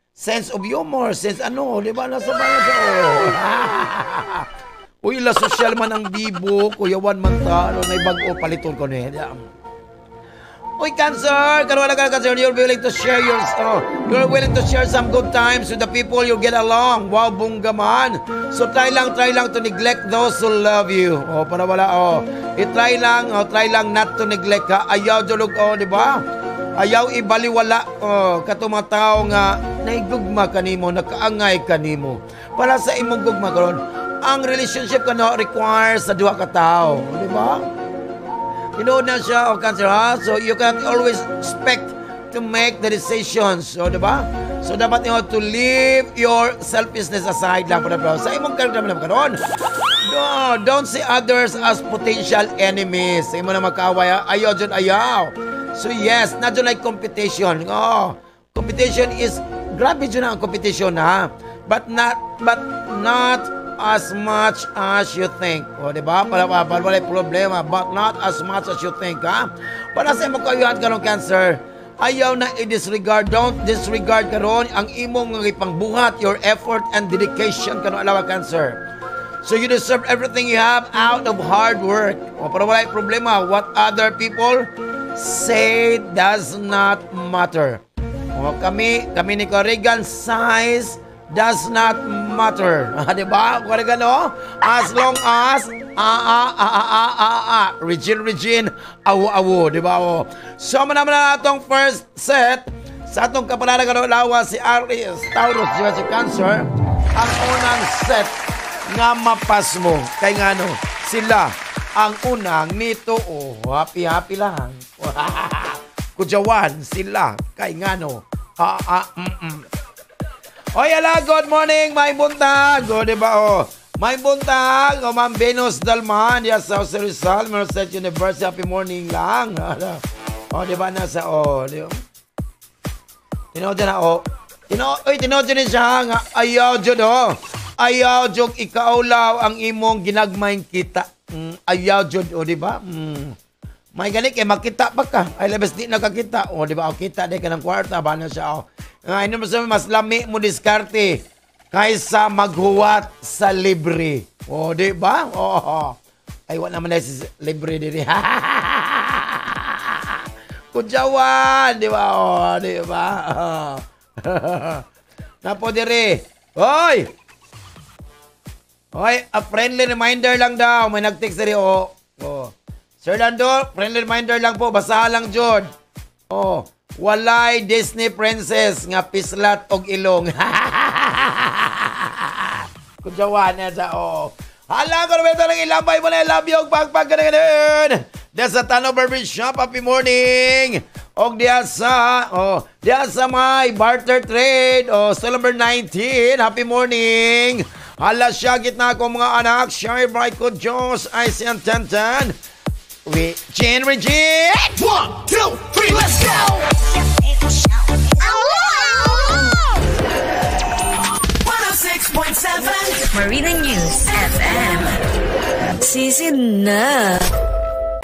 Sense of humor, sense di ba? Nasa bayan siya, Uy, la social man ang bibo, kuyawan man ta, may bago paliton ko niya. Uy, Cancer, karoon na Cancer, you're willing to share you're willing to share some good times with the people you get along. Wow, bungga man. So, try lang to neglect those who love you. Para wala, try lang not to neglect ka. Ayaw, julog, di ba? Ayaw ibaliwala, katong mga tao nga naigugma kanimo, nakaangay kanimo. Para sa imong gugma karon, ang relationship kano requires sa duha ka tawo, di ba? Tinood na siya, Cancer, ha? So, you cannot always expect to make the decisions. So, diba? So, dapat nyo to leave your selfishness aside lang. Sa imong karoon naman karoon. Don't see others as potential enemies. Sa imo na magkaaway, ayaw dyan, ayaw. So, yes, not dyan like competition. Oh, competition is, grabe dyan ang competition, ha? But not as much as you think. O, diba? Para walay problema. But not as much as you think, ha? Para sa imong kayuhan karong Cancer, ayaw na i-disregard. Don't disregard karon ang imong ipangbuhat, your effort and dedication karon alawa Cancer. So you deserve everything you have out of hard work. O, para walay problema. What other people say does not matter. O, kami ni Corrigan, size does not matter. Diba? Corrigan, no? As long as Regine, awo, diba? O. So, manaman na natong first set sa atong kapalaran karon lawa si Aries, Taurus, diba si Cancer. Ang unang set nga mapas mo kay ngano sila ang unang nito happy lang. Kujawan sila kay ngano Oy, ala, good morning, may buntag. O, diba, may buntag. O, Ma'am Venus Dalman, yes, sa Rizal, Merced University, happy morning lang. O, diba, nasa, diba? Tinood na, tinood na siya, nga, ayaw dyan, ayaw dyan, ikaulaw ang imong ginagmayng kita. Ayaw dyan, diba? May ganik, makita pa ka. Ay, labas di nakakita. O, diba, kita, di ka ng kwarta, ba na siya, Ngayon naman mas lami mo diskarte kaysa maghuwat sa libre. O, di ba? Ay, wala naman na si libre diri. Kudyawan, di ba? Di ba? Napo diri. Hoy! Hoy, a friendly reminder lang daw. May nag-text diri, Sir Lando, friendly reminder lang po. Basahan lang, Jod. Walay Disney princess nga pislat og ilong. Kudyawan na sa Hala ko naman lang ilambay mo na love you og pagpagganun. Diya sa Tano Barbershop, happy morning. Og diya sa my barter trade, still number 19, happy morning. Hala siya gitna ko mga anak, Shy Bright ko Diyos, ay siyang tantan. Regine! 1, 2, 3, let's go! 106.7 Marina News FM. Sisi na.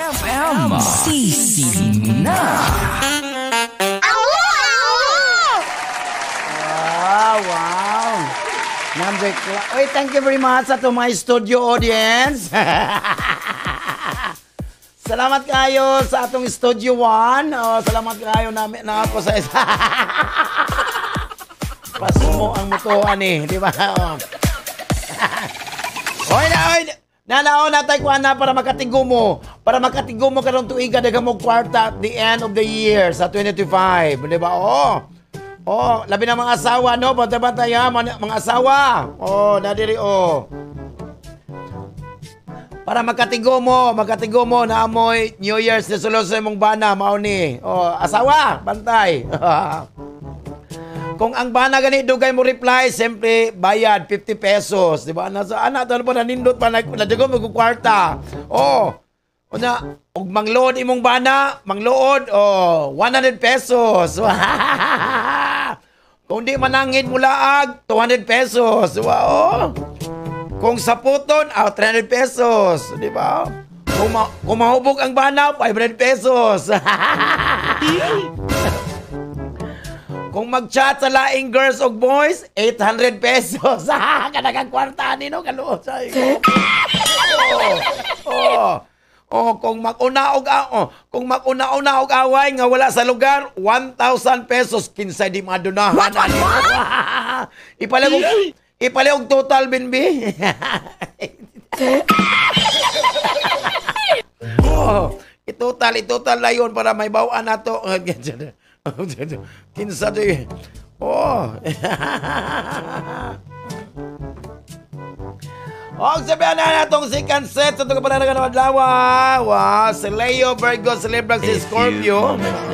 FM. Sisi na. Wow. Oy, thank you very much to my studio audience. Salamat kayo sa atong Studio 1. Salamat kayo na ako sa isa. Pasmo ang mutuan di ba? Oy, nanaon na tayo na para makatigo mo. Para makatigo mo karong tuiga daghang mo kwarta at the end of the year sa 2025. Di ba? Labi na mga asawa, no? Bata-bata yan, mga asawa. Nadiri, Para makatigo mo na amoy New Year's resolution mong bana, mauni. Asawa, bantay. Kung ang bana gani dugay mo reply, siyempre bayad 50 pesos, di ba? Ana to pa nanindot pa nadigo mo kwarta. Og mangload imong bana, manglood 100 pesos. Kung di manangin mo laag, 200 pesos. Wow. Kung saputon, 300 pesos. Di ba? Kung mahubog ang bana, 500 pesos. Kung mag-chat sa laing girls o boys, 800 pesos. Kanagang kwarta ni, no? Kaluot sa'yo. Kung mag-una og away nga wala sa lugar, 1,000 pesos. Kinsay di madunahan. Ipalig total, Binbi. Itotal na yun para may bawaan na to. Kinsa to Oh. Og sabihan na natong second set sa itong kapananagan ng adlaw. Wow, si Leo, Virgo, si Libra, si Scorpio. Moments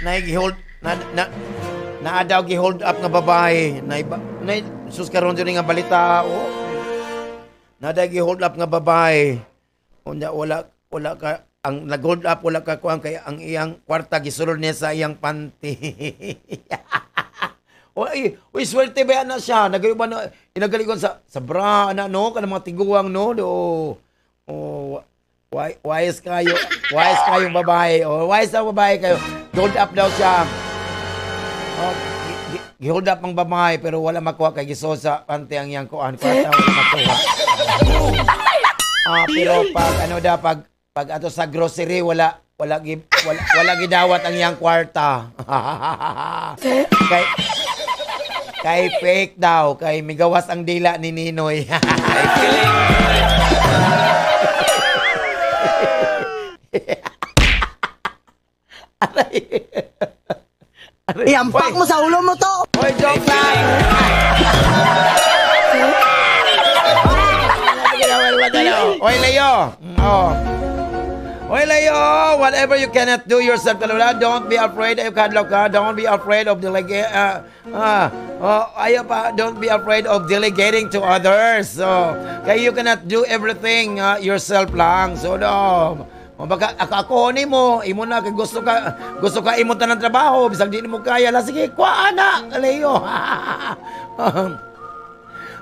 later. Naadaw gi-hold up nga babae. Sus karon dyan nga balita. Naadaw gi-hold up nga babae. Wala ka ang nag-hold up, wala ka kuang kay ang iyang kwarta gisulod niya sa iyang panty. Uy, swerte ba na siya? Nagayo ba na inagalikon sa bra na no kanang mga tiguang no. Wise kayo babae. Wise na babae kayo. Hold up daw siya. Gi-hold up ang babae pero wala makuha kay giso sa panty ang iyang kuan. Kwarta wala makuha. Pero pag ato sa grocery wala gidawat ang iyang kwarta. kay fake daw, kay migawas ang dila ni Ninoy. Iampak mo sa ulo mo to. Hoy, joke lang. Hoy, Leo. Hoy, Leo, whatever you cannot do yourself, don't be afraid of don't be afraid of don't be afraid of delegating to others. So, kaya you cannot do everything yourself lang. So, baka ako ni mo, imo na kay gusto ka imo tanang trabaho, bisag di mo kaya, sige, kuha na, Leo.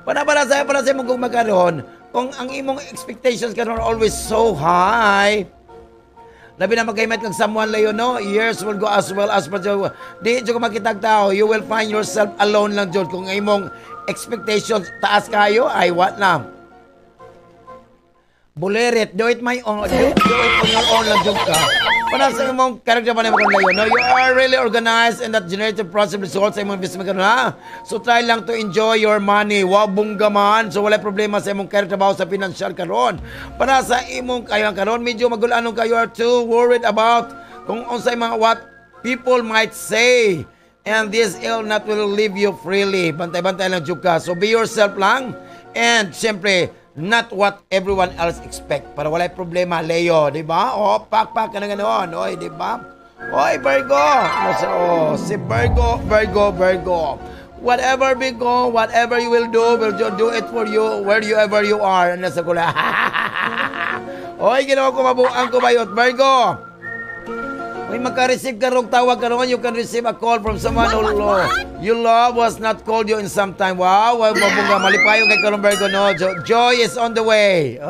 Para sa mo kung magkaroon, kung ang imong expectations karon always so high, labi na magkaimat kang someone Leo, no? Years will go as well as di ka makitag tao, you will find yourself alone lang jud kung imong expectations taas kayo, ay what na? Bulirit, do it my own, do it on your own lang jud ka. Para sa imong character pa naman kung Leo, no? You are really organized and that generated positive results sa imong investment karon, ha? So try lang to enjoy your money. Wow, bungga man. So wala problema sa imong character ba sa financial karon. Para sa imong kayang karon, medyo magulanong kayo are too worried about kung unsay mga what people might say. And this ill not will leave you freely. Bantay-bantay lang jud ka. So be yourself lang. And siyempre, not what everyone else expect. Para walay problema, Leo, di ba? Pak ka na ganoon. Oy, di ba? Oy, Virgo. Si Virgo. Whatever Virgo, whatever you will do it for you, wherever you are. Nasa kula. Oy, ginawa ko mabuang ko bayot, Virgo. May maka-receive ka rong tawag ka ron, you can receive a call from someone who you love was not called you in some time. Wow, mabunga, malipayo kay Karong Virgo, no? Joy is on the way.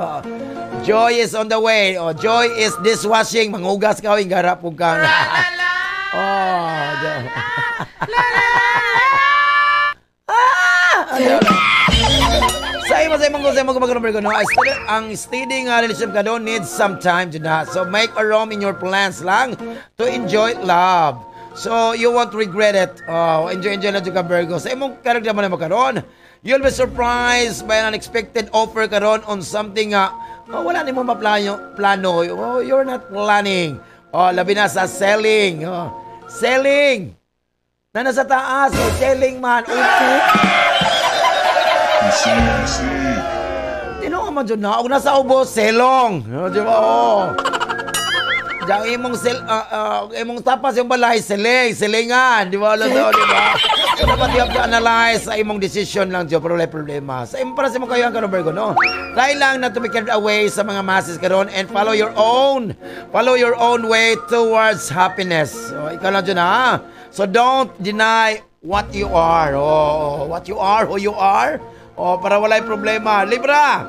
Joy is on the way. Joy is dishwashing. Manghugas ka, hingarap po ka. Sa imong Karong Virgo, no? Ang steady nga relationship ka doon needs some time to that. So make a room in your plans lang to enjoy love. So you won't regret it. Enjoy na dyan ka, Virgo. Sa imong character mo na makaroon, you'll be surprised by an unexpected offer karon on something wala ni mo plano. You're not planning. Labi na sa selling. Selling. Na nasa taas. Selling man. Tinong man dyan na. Huwag nasa ubo, selong. Di ba? Diyan imong tapas yung balay, selingan. Di ba? Di ba? So, dapat you have to analyze sa imong decision lang dyan. Pero wala problema. Para sa imong kayo ang Karong Virgo, no? Try lang na to be carried away sa mga masses karon and follow your own way towards happiness. So, ikaw lang dyan, ha? So, don't deny what you are. What you are, who you are. Para walay problema. Libra!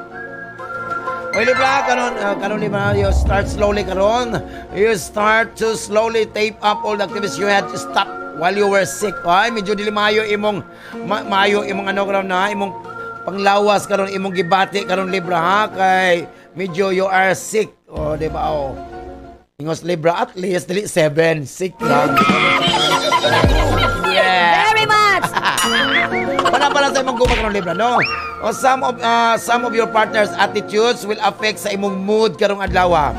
Libra, karon Libra, you start slowly karon. You start to slowly tape up all the activities you had to stop while you were sick. Medyo dili maayo imong karon na, imong panglawas karon, imong gibati karon Libra, ha? Kay medyo you are sick. Di ba? Ingos Libra, at least dili 7, sick lang. Yeah. Very much! Para sa imong guma karon Libra, no? O some of your partner's attitudes will affect sa imong mood karong adlaw.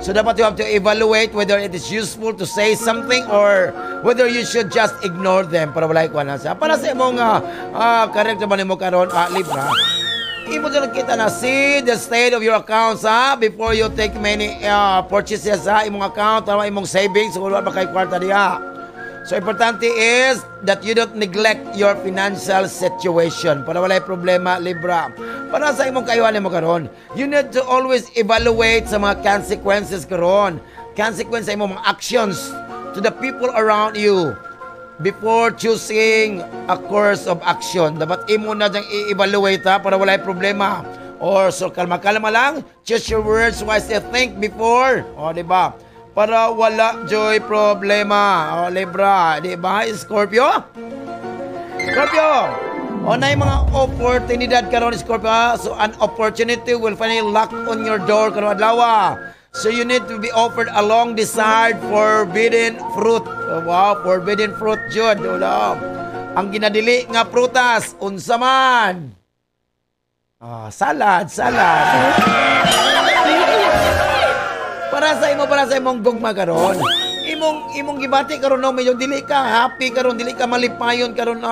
So dapat you have to evaluate whether it is useful to say something or whether you should just ignore them para walay kuha na siya. Para sa imong correct naman mo karon, Libra. Imo dyan kita na see the state of your accounts before you take many purchases imong account, imong savings, kung wala ba kay kwarta diha. So importante is that you don't neglect your financial situation para walay problema, Libra. Para sa imong kayuhan mo karon, you need to always evaluate sa mga consequences karon. Consequence sa imong mga actions to the people around you before choosing a course of action. Dapat imo na diyang i-evaluate para walay problema. Or so kalma-kalma lang, choose your words wisely, think before. O, diba? Para wala joy problema. O, Libra. Diba, Scorpio? Scorpio! O, na yung mga oportunidad karon, Scorpio. So, an opportunity will finally knock on your door karon adlaw. So, you need to be offered a long-desired forbidden fruit. Oh, wow, forbidden fruit, Jud. Ang ginadili nga prutas, unsa man? Salad. Para sa imong gugma karon. Imong gibati karon no, medyo dili ka happy karon, dili ka malipayon karon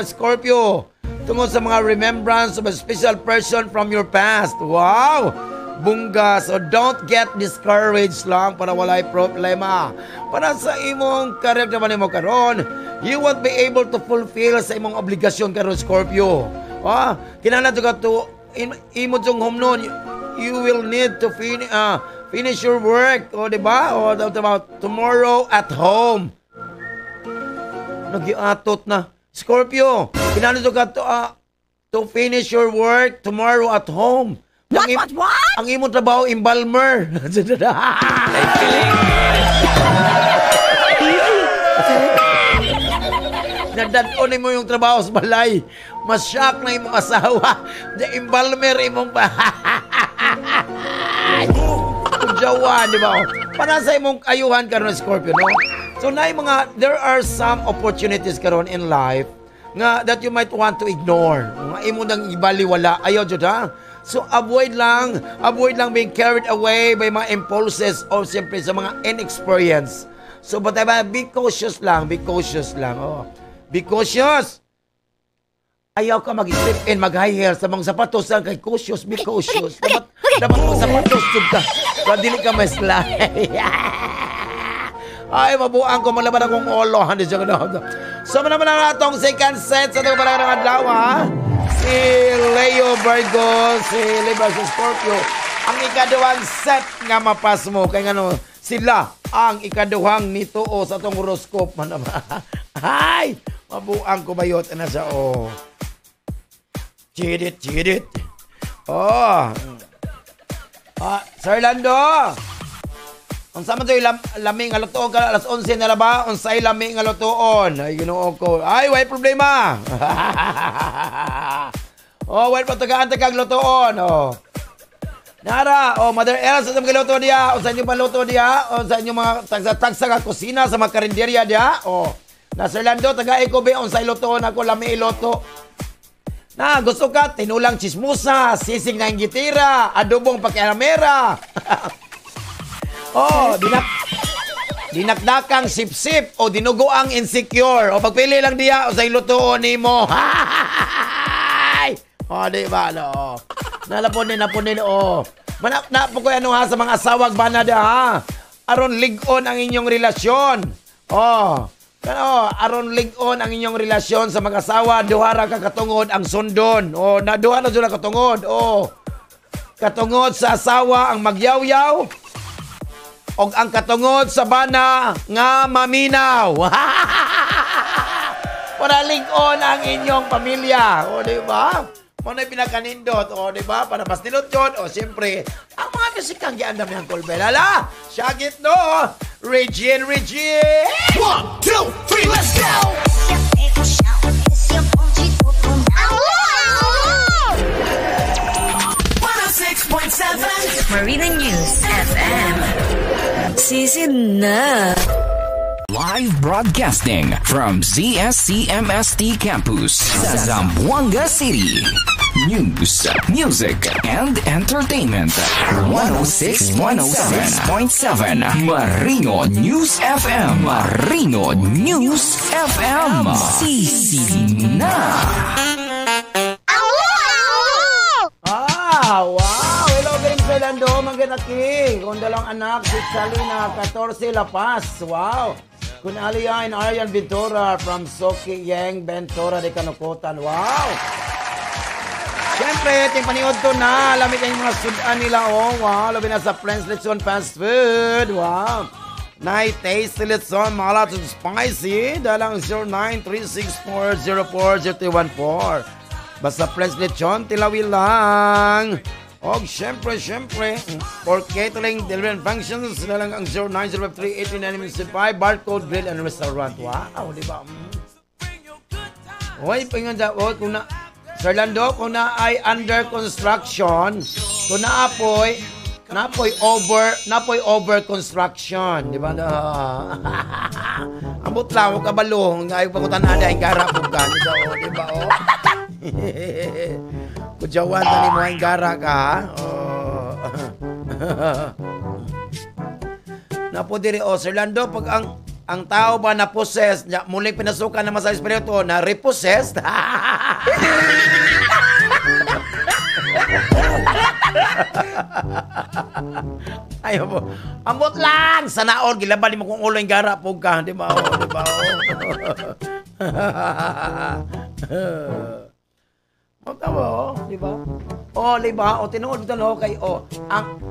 Scorpio. Tungod sa mga remembrance of a special person from your past. Wow! Bunga. So don't get discouraged lang para walay problema. Para sa imong career naman mo karon, you won't be able to fulfill sa imong obligasyon karon Scorpio. Kinahanglan to imo tong home noon, you will need to finish your work, o diba? O tomorrow at home. Nagiatot na. Scorpio, kinahanglan to finish your work tomorrow at home. What? Ang imong trabaho, embalmer. Nadadon mo yung trabaho sa balay. Mas-shock na imong asawa. The embalmer imong Jawa, di ba? Para sa imong ayuhan karon Scorpio, no? So na there are some opportunities karon in life nga that you might want to ignore. Mga imo nang ibaliwala. Ayaw jud ha. So avoid lang being carried away by mga impulses o siyempre sa mga inexperience. So but be cautious lang. Oh. Be cautious. Ayaw ka mag-step in, mag-high heel sa mga sapatos lang kay cautious. Be cautious. Dapat mga sapatos ka. Kaya dili ka may-slide. Ay, mabuang ko malaban akong olo. So, manaman na natong second set sa itong palang adlaw, ha? Si Leo Virgo, si Libra, si Scorpio. Ang ikaduhang set nga mapas mo. Kaya nga sila ang ikaduhang nito sa itong horoscope. Ay, mabuang ko bayot na siya, Chidit. Sir Lando. Ang sama to laming nga lutoon ka alas 11 na ba? Unsay laming nga lutoon? Ay Ginoo ko. Ay way problema. Way patagaan kag lutoon. Nara, Mother Elsa sa mga luto diya. Unsa inyo maluto diya? Unsa inyo mga tagsa nga kusina sa mga karinderya diya? Na Sir Lando taga ko be unsay lutoon ako lami iluto. Na, gusto ka, tinulang chismusa, sisig na gitira, adobong pakialamera. Dinakdakang sip-sip o dinugoang insecure. O pagpili lang diya o sa ilutoon ni mo. Diba, Napunin, Napo ko sa mga asawag ba na ha? Aron ligon ang inyong relasyon. Aron ligon ang inyong relasyon sa mag-asawa, duhara ka katungod ang sundon. Duha na sila katungod. Katungod sa asawa ang magyawyaw o ang katungod sa bana nga maminaw. Para ligon ang inyong pamilya. Diba? Muna pinakanindot. Diba? Para mas nilot yun. Siyempre, ang mga musikang giandam ng Colbert. Hala! Syagit no! Regine! 1, 2, 3, let's go! Marina News FM. Sisid na. Live broadcasting from ZSCMST Campus sa Zamboanga City. News, music, and entertainment. 106.7 Marino News FM. Marino News FM. Sisi na. Wow! Hello, galing sa Lando, Magana King. Kung dalawang anak, si Salina, 14 La Paz. Wow! Kun Alian Aryan Ventura from Soki Yang Ventura de Canucotan. Wow! Siyempre, ting paniod to na. Alamit kayong mga sudan nila. Oh, wow. Labi na sa Friends Lechon Fast Food. Wow. Night Taste Lechon Malat and Spicy. Dalang 0936404014. Basta Friends Lechon, tilawi lang. O, siyempre, for catering, delivery and functions, na lang ang 0903-8975, Barcode Grill and Restaurant. Wow, di ba? Oy, pingan dyan. Oy, kung na, Sir Lando, kung na ay under construction, kung naapoy over construction. Di ba? Ambot lang, huwag kabalo. Ayaw pakutan na ay garapog ka. Di ba? Kujawan tani mo ang gara ka. Napo diri Sir Lando, pag ang tao ba na possessed, muling pinasukan naman sa espiritu na repossessed. Ayo po. Ambot lang sa naon gilaban mo kung ulo yung gara pug ka, di ba? Di ba? Magtawa, di ba? Di ba? Tinuod dito kay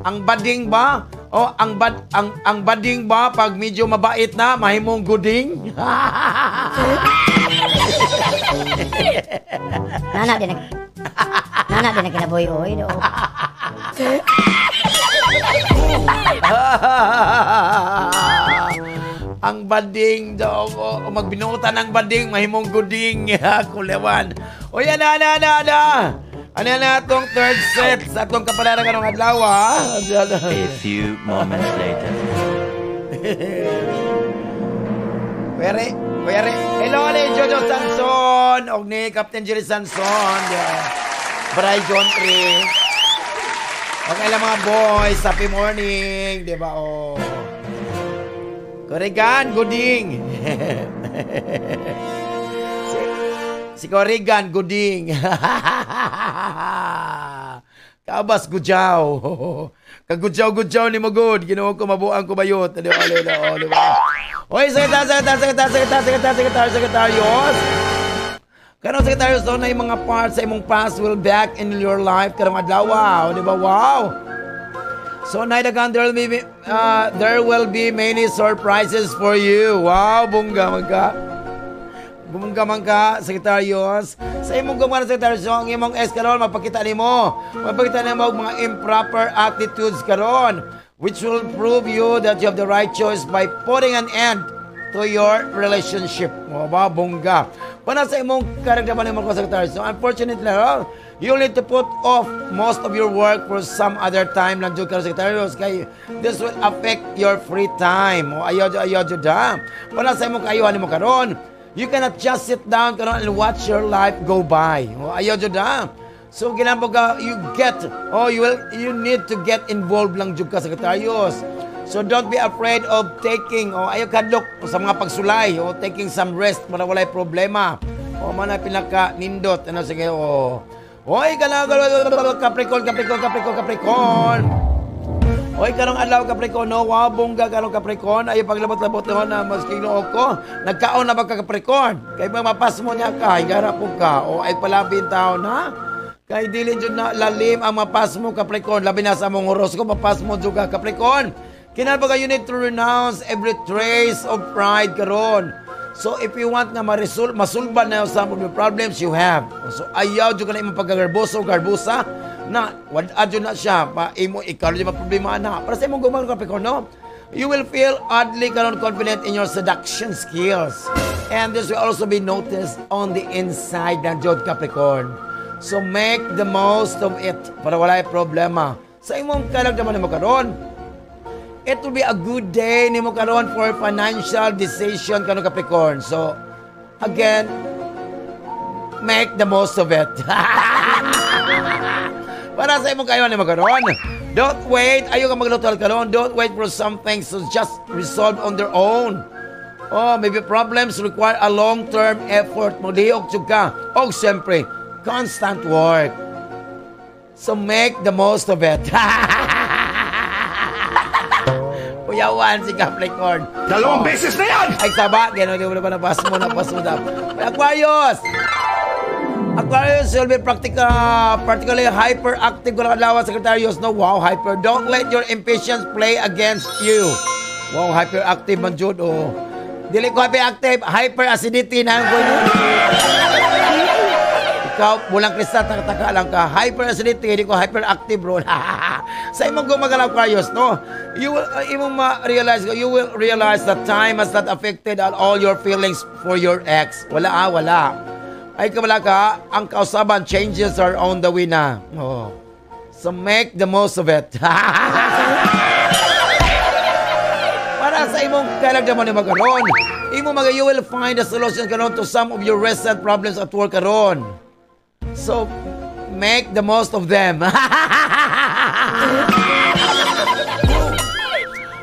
ang bading ba? Ang bading ba pag medyo mabait na, mahimong guding? Nana din kinabuhi oy do. Ang bading daw, magbinutan ang bading, mahimong guding. Kulewan. O yan na. Ano na itong third set sa itong kapalaran ng adlaw, ha? A few moments later. Pwere. Hello, ni Jojo Sanson. O ni Captain Jerry Sanson. Bray John Tree. Okay lang mga boys. Happy morning. Di ba, Corrigan, Guding. Si Corrigan, Guding. Kabas, Gudjaw. Kagudjaw ni Magod. Ginawa ko mabuang kumayot. Di ba? Oy, Sekretarios. Karong Sekretarios doon na yung mga parts sa imong past will back in your life. Karong adlaw. Di ba? Wow. So, Naidagan, there will be many surprises for you. Wow, bungga man ka, Sekretarios. Sa imong gumawa ng Sekretarios, ang imong karon, mapakita nimo mga improper attitudes karon, which will prove you that you have the right choice by putting an end to your relationship. Wow, bungga. Para sa imong karagdaman ng mga Sekretarios. So, unfortunately, you'll need to put off most of your work for some other time lang dyan ka Sekretarios. Kaya this will affect your free time. Ayaw dyan. Para sa imong kaayuhan mo karon, you cannot just sit down karon and watch your life go by. Ayaw dyan. So, ginampo ka, you need to get involved lang dyan ka Sekretarios. So, don't be afraid of taking, ayaw kadlok sa mga pagsulay, taking some rest para walay problema. Mana pinaka-nindot. Sige, Hoy, Capricorn. Hoy, karong adlaw Capricorn, wow, bongga karong Capricorn. Ay paglabot-labot na maski noog ko. Nagkaon na ba ka Capricorn? Kay mapas mo niya ka, higara po ka. Ay palabin taon ha. Kay dili jud na lalim ang mapas mo Capricorn. Labi na sa mong horoscope, mapas mo juga Capricorn. Kinahanglan you need to renounce every trace of pride karon. So, if you want na masulban na some of the problems you have. So, ayaw dyan ka na imong pagkagarboso o garbusa na wadadyo na siya. Ikaw dyan maproblema na. Para sa imong gumano Capricorn, no? You will feel oddly confident in your seduction skills. And this will also be noticed on the inside ng Jod Capricorn. So, make the most of it para wala yung problema. Sa imong kalagdaman mo karon, it will be a good day ni mo karon for financial decision karon Capricorn. So, again, make the most of it. Para sa imong kayo ni magaron. Don't wait. Ayaw ka magluto karon. Don't wait for some things to just resolve on their own. Oh, maybe problems require a long-term effort. Maglihok ka. O, siyempre, constant work. So make the most of it. Kuyawan si Capricorn. 2 beses na yan! Ay, taba. Gano'n, di mo na ba napas mo. Aquarius! Aquarius will be particularly hyperactive. Kung nakalawa, Sagittarius, no? Wow, hyper. Don't let your impatience play against you. Wow, hyperactive man, Jude. Oh. Dili ko hyperactive. Hyperacidity na ang ikaw, bulang kristal, taka lang ka. Hyperacidity, hindi ko hyperactive, bro. Sa imong gumagalaw, Aquarius, no? You will realize that time has not affected all your feelings for your ex. Wala. Ay, kabala ka, ang kausaban, changes are on the way na. Oh. So make the most of it. Para sa imong kalagdaman ni magaron, you will find a solution karon to some of your recent problems at work karon. So, make the most of them.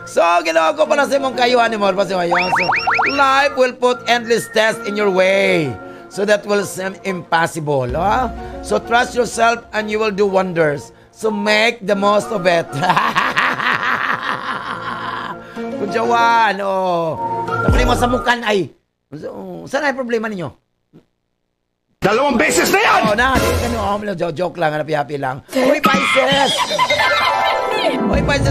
So, ginawa ko para sa imong kayuhan ni Mor. So, life will put endless tests in your way. So, that will seem impossible. Huh? So, trust yourself and you will do wonders. So, make the most of it. Kudyawan, oh. Tapos mo sa mukan ay. Saan ay problema ninyo? 2 beses na yan! Oo na, joke lang, happy lang. Uy, Pisces!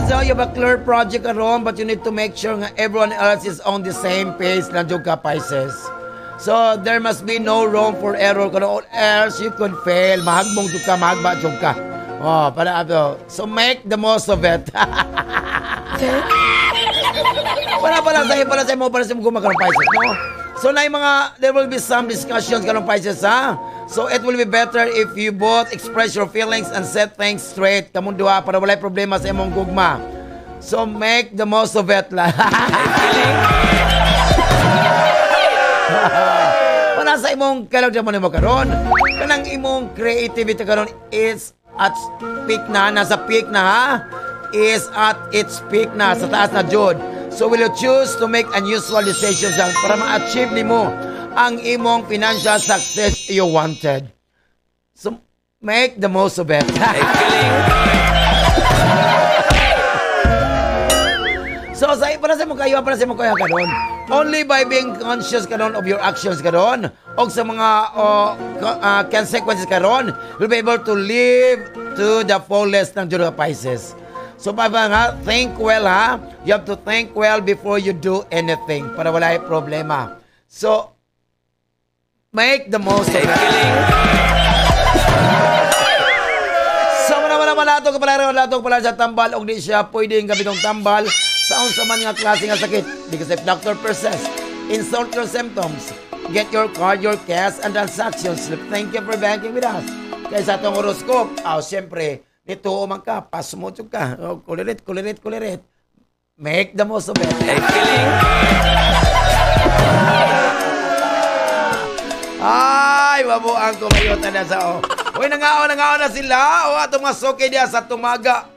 So you have a clear project around, but you need to make sure nga everyone else is on the same page lang dyan ka, Pisces. So there must be no room for error, or else you could fail. Mahagbong dyan ka, mahagba dyan ka. Oh, para ito. So make the most of it. para sa mo gumagano, Pisces, no? So, there will be some discussions kanong Pisces, ha? So, it will be better if you both express your feelings and set things straight. Kamong duha, para walay problema sa imong gugma. So, make the most of it, la. Para sa imong kalagdaman mo karon, kanang imong creativity karon is at peak na, nasa peak na, ha? Is at its peak na, sa taas na jud. So will you choose to make unusual decisions para ma-achieve nimo ang imong financial success you wanted? So make the most of it. So para sa mo kayo karon, only by being conscious karon of your actions karon o sa mga consequences karon, you'll be able to live to the fullest ng Jura Pisces. So, think well, ha? You have to think well before you do anything para wala yung problema. So, make the most of it. So, nato pala sa tambal o di siya pwedeng gabitong tambal sa unsa man nga klase nga sakit. Because if doctor persists, insult your symptoms. Get your card, your cash, and transaction slip. Thank you for banking with us. Kaya sa itong horoscope, siyempre, ito man ka, pass mo ka. Kulirit. Make the most of it. Ay, mabuang kumayota na sa Uy, nangaon na sila. Atong mga soke diya sa Tumaga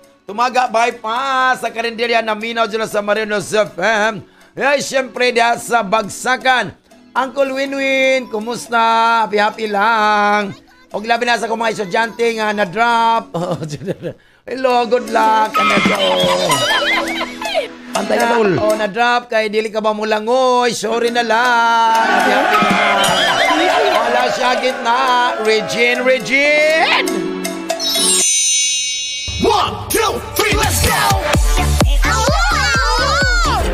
bypass sa karinderya na minaw dyan sa Marinos FM. Ay, siyempre diya sa Bagsakan. Uncle Winwin, kumusta? Happy lang. Huwag labi na sa kong mga estudyante nga na-drop. Hello, good luck. Antay ka, Tol. Na-drop kay dili ka ba mulangoy? Sorry na lang. Happy na. Wala siya gitna. Regine. 1, 2, 3, let's go!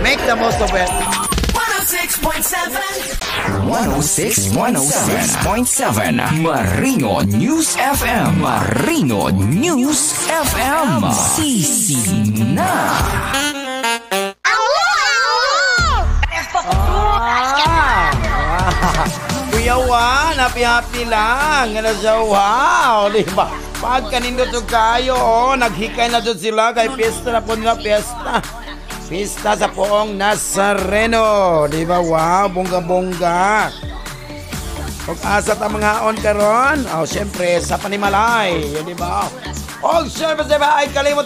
Make the most of it. 106.7 Marino News FM. Sisi na. Kuya Juan, happy lang. Ano siya, wow. Diba? Pag kanindot kayo, naghikay na doon sila kay pista na po nila pista. Pista sa poong Nazareno. Di ba? Wow, bongga-bongga. Ug asa ta mga on karon? Oh, syempre sa Panimalay, yun di ba? Og syempre sa ay kalimot.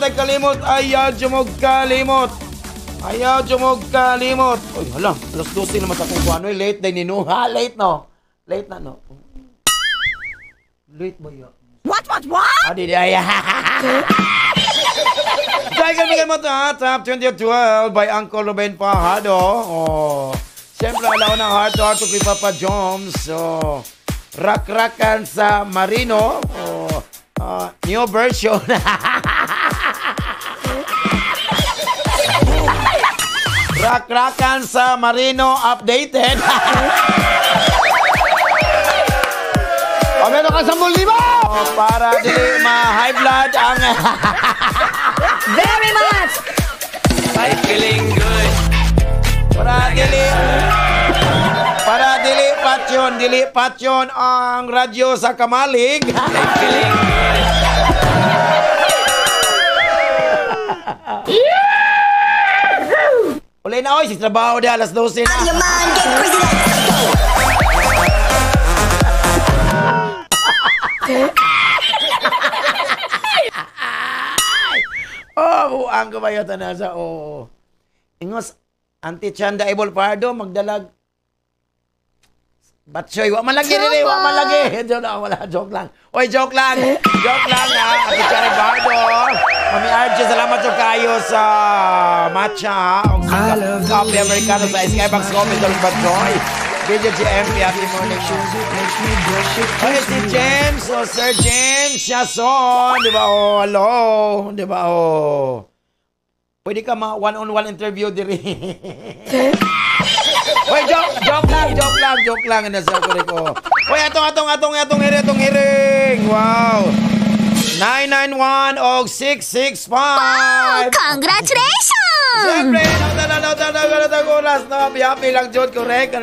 Ayaw jumog kalimot. Oy, hala, alas 12 naman sa kung ano, late day ni Nuha. Late no? Late na no? Late ba yun? What? Adi di ay. Kaya kami kayo mo Top 2012 by Uncle Ruben Pajado. Oh, siyempre alaw ng heart to heart to kay Papa Joms. So, rak-rakan sa Marino. Oh, new version. Rak-rakan sa Marino updated. Meron ka 10,000! Oh, para di ma-high blood ang... Very much! I'm feeling good. Dili patyon ang radyo sa kamalig. I'm feeling good. Uli na oy, si trabaho di alas 12 na. Oh, ang kabayatan na sa Ingos, anti-chanda Ibol Pardo, magdalag. Batsoy, wa man lagi. Joke lang. Oy, joke lang ha. Anti-chanda Pardo. Mami Archie, salamat so kayo sa matcha ha. Coffee Americano sa Skybox Coffee, Dolph Batsoy. Video GMP, happy morning. Okay, si James, Sir James, Siason, di ba hello, di ba pwede ka one-on-one interview diri. Wait, joke lang, nasa ko. Wait, atong hiring, wow. 991 og 665. Wow, congratulations! Siyempre, oras no, happy lang Jod, correct.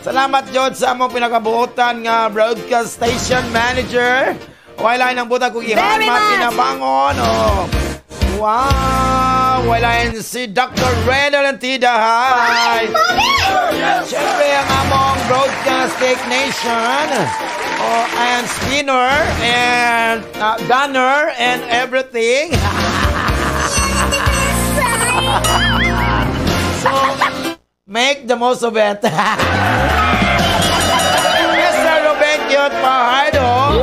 Salamat Jod sa among pinakabuotan nga broadcast station manager. Wala nang buta kung ihan pinabangon. Wow, wala si Dr. Renal Antida. Hi. Siyempre ang among broadcast technician. And spinner and gunner and everything. So, make the most of it. Mr. Ruben Cute Pajado.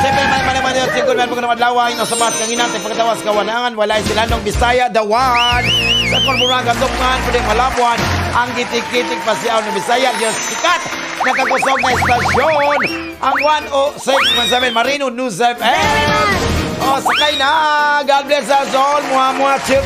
Siyempre man yun, siguro meron pag namadlawa yung nasabat kang inatay pagkatawas kawanangan, wala yung silanong Bisaya, the one. Sa Cormoranga, Tukman, pwedeng Malabuan, ang gitik-gitik pa siya ng Bisaya, Diyos sikat, nakakusog na estasyon, ang 106.7 Marino News FM. Sakay na, God bless us all, muha, chip.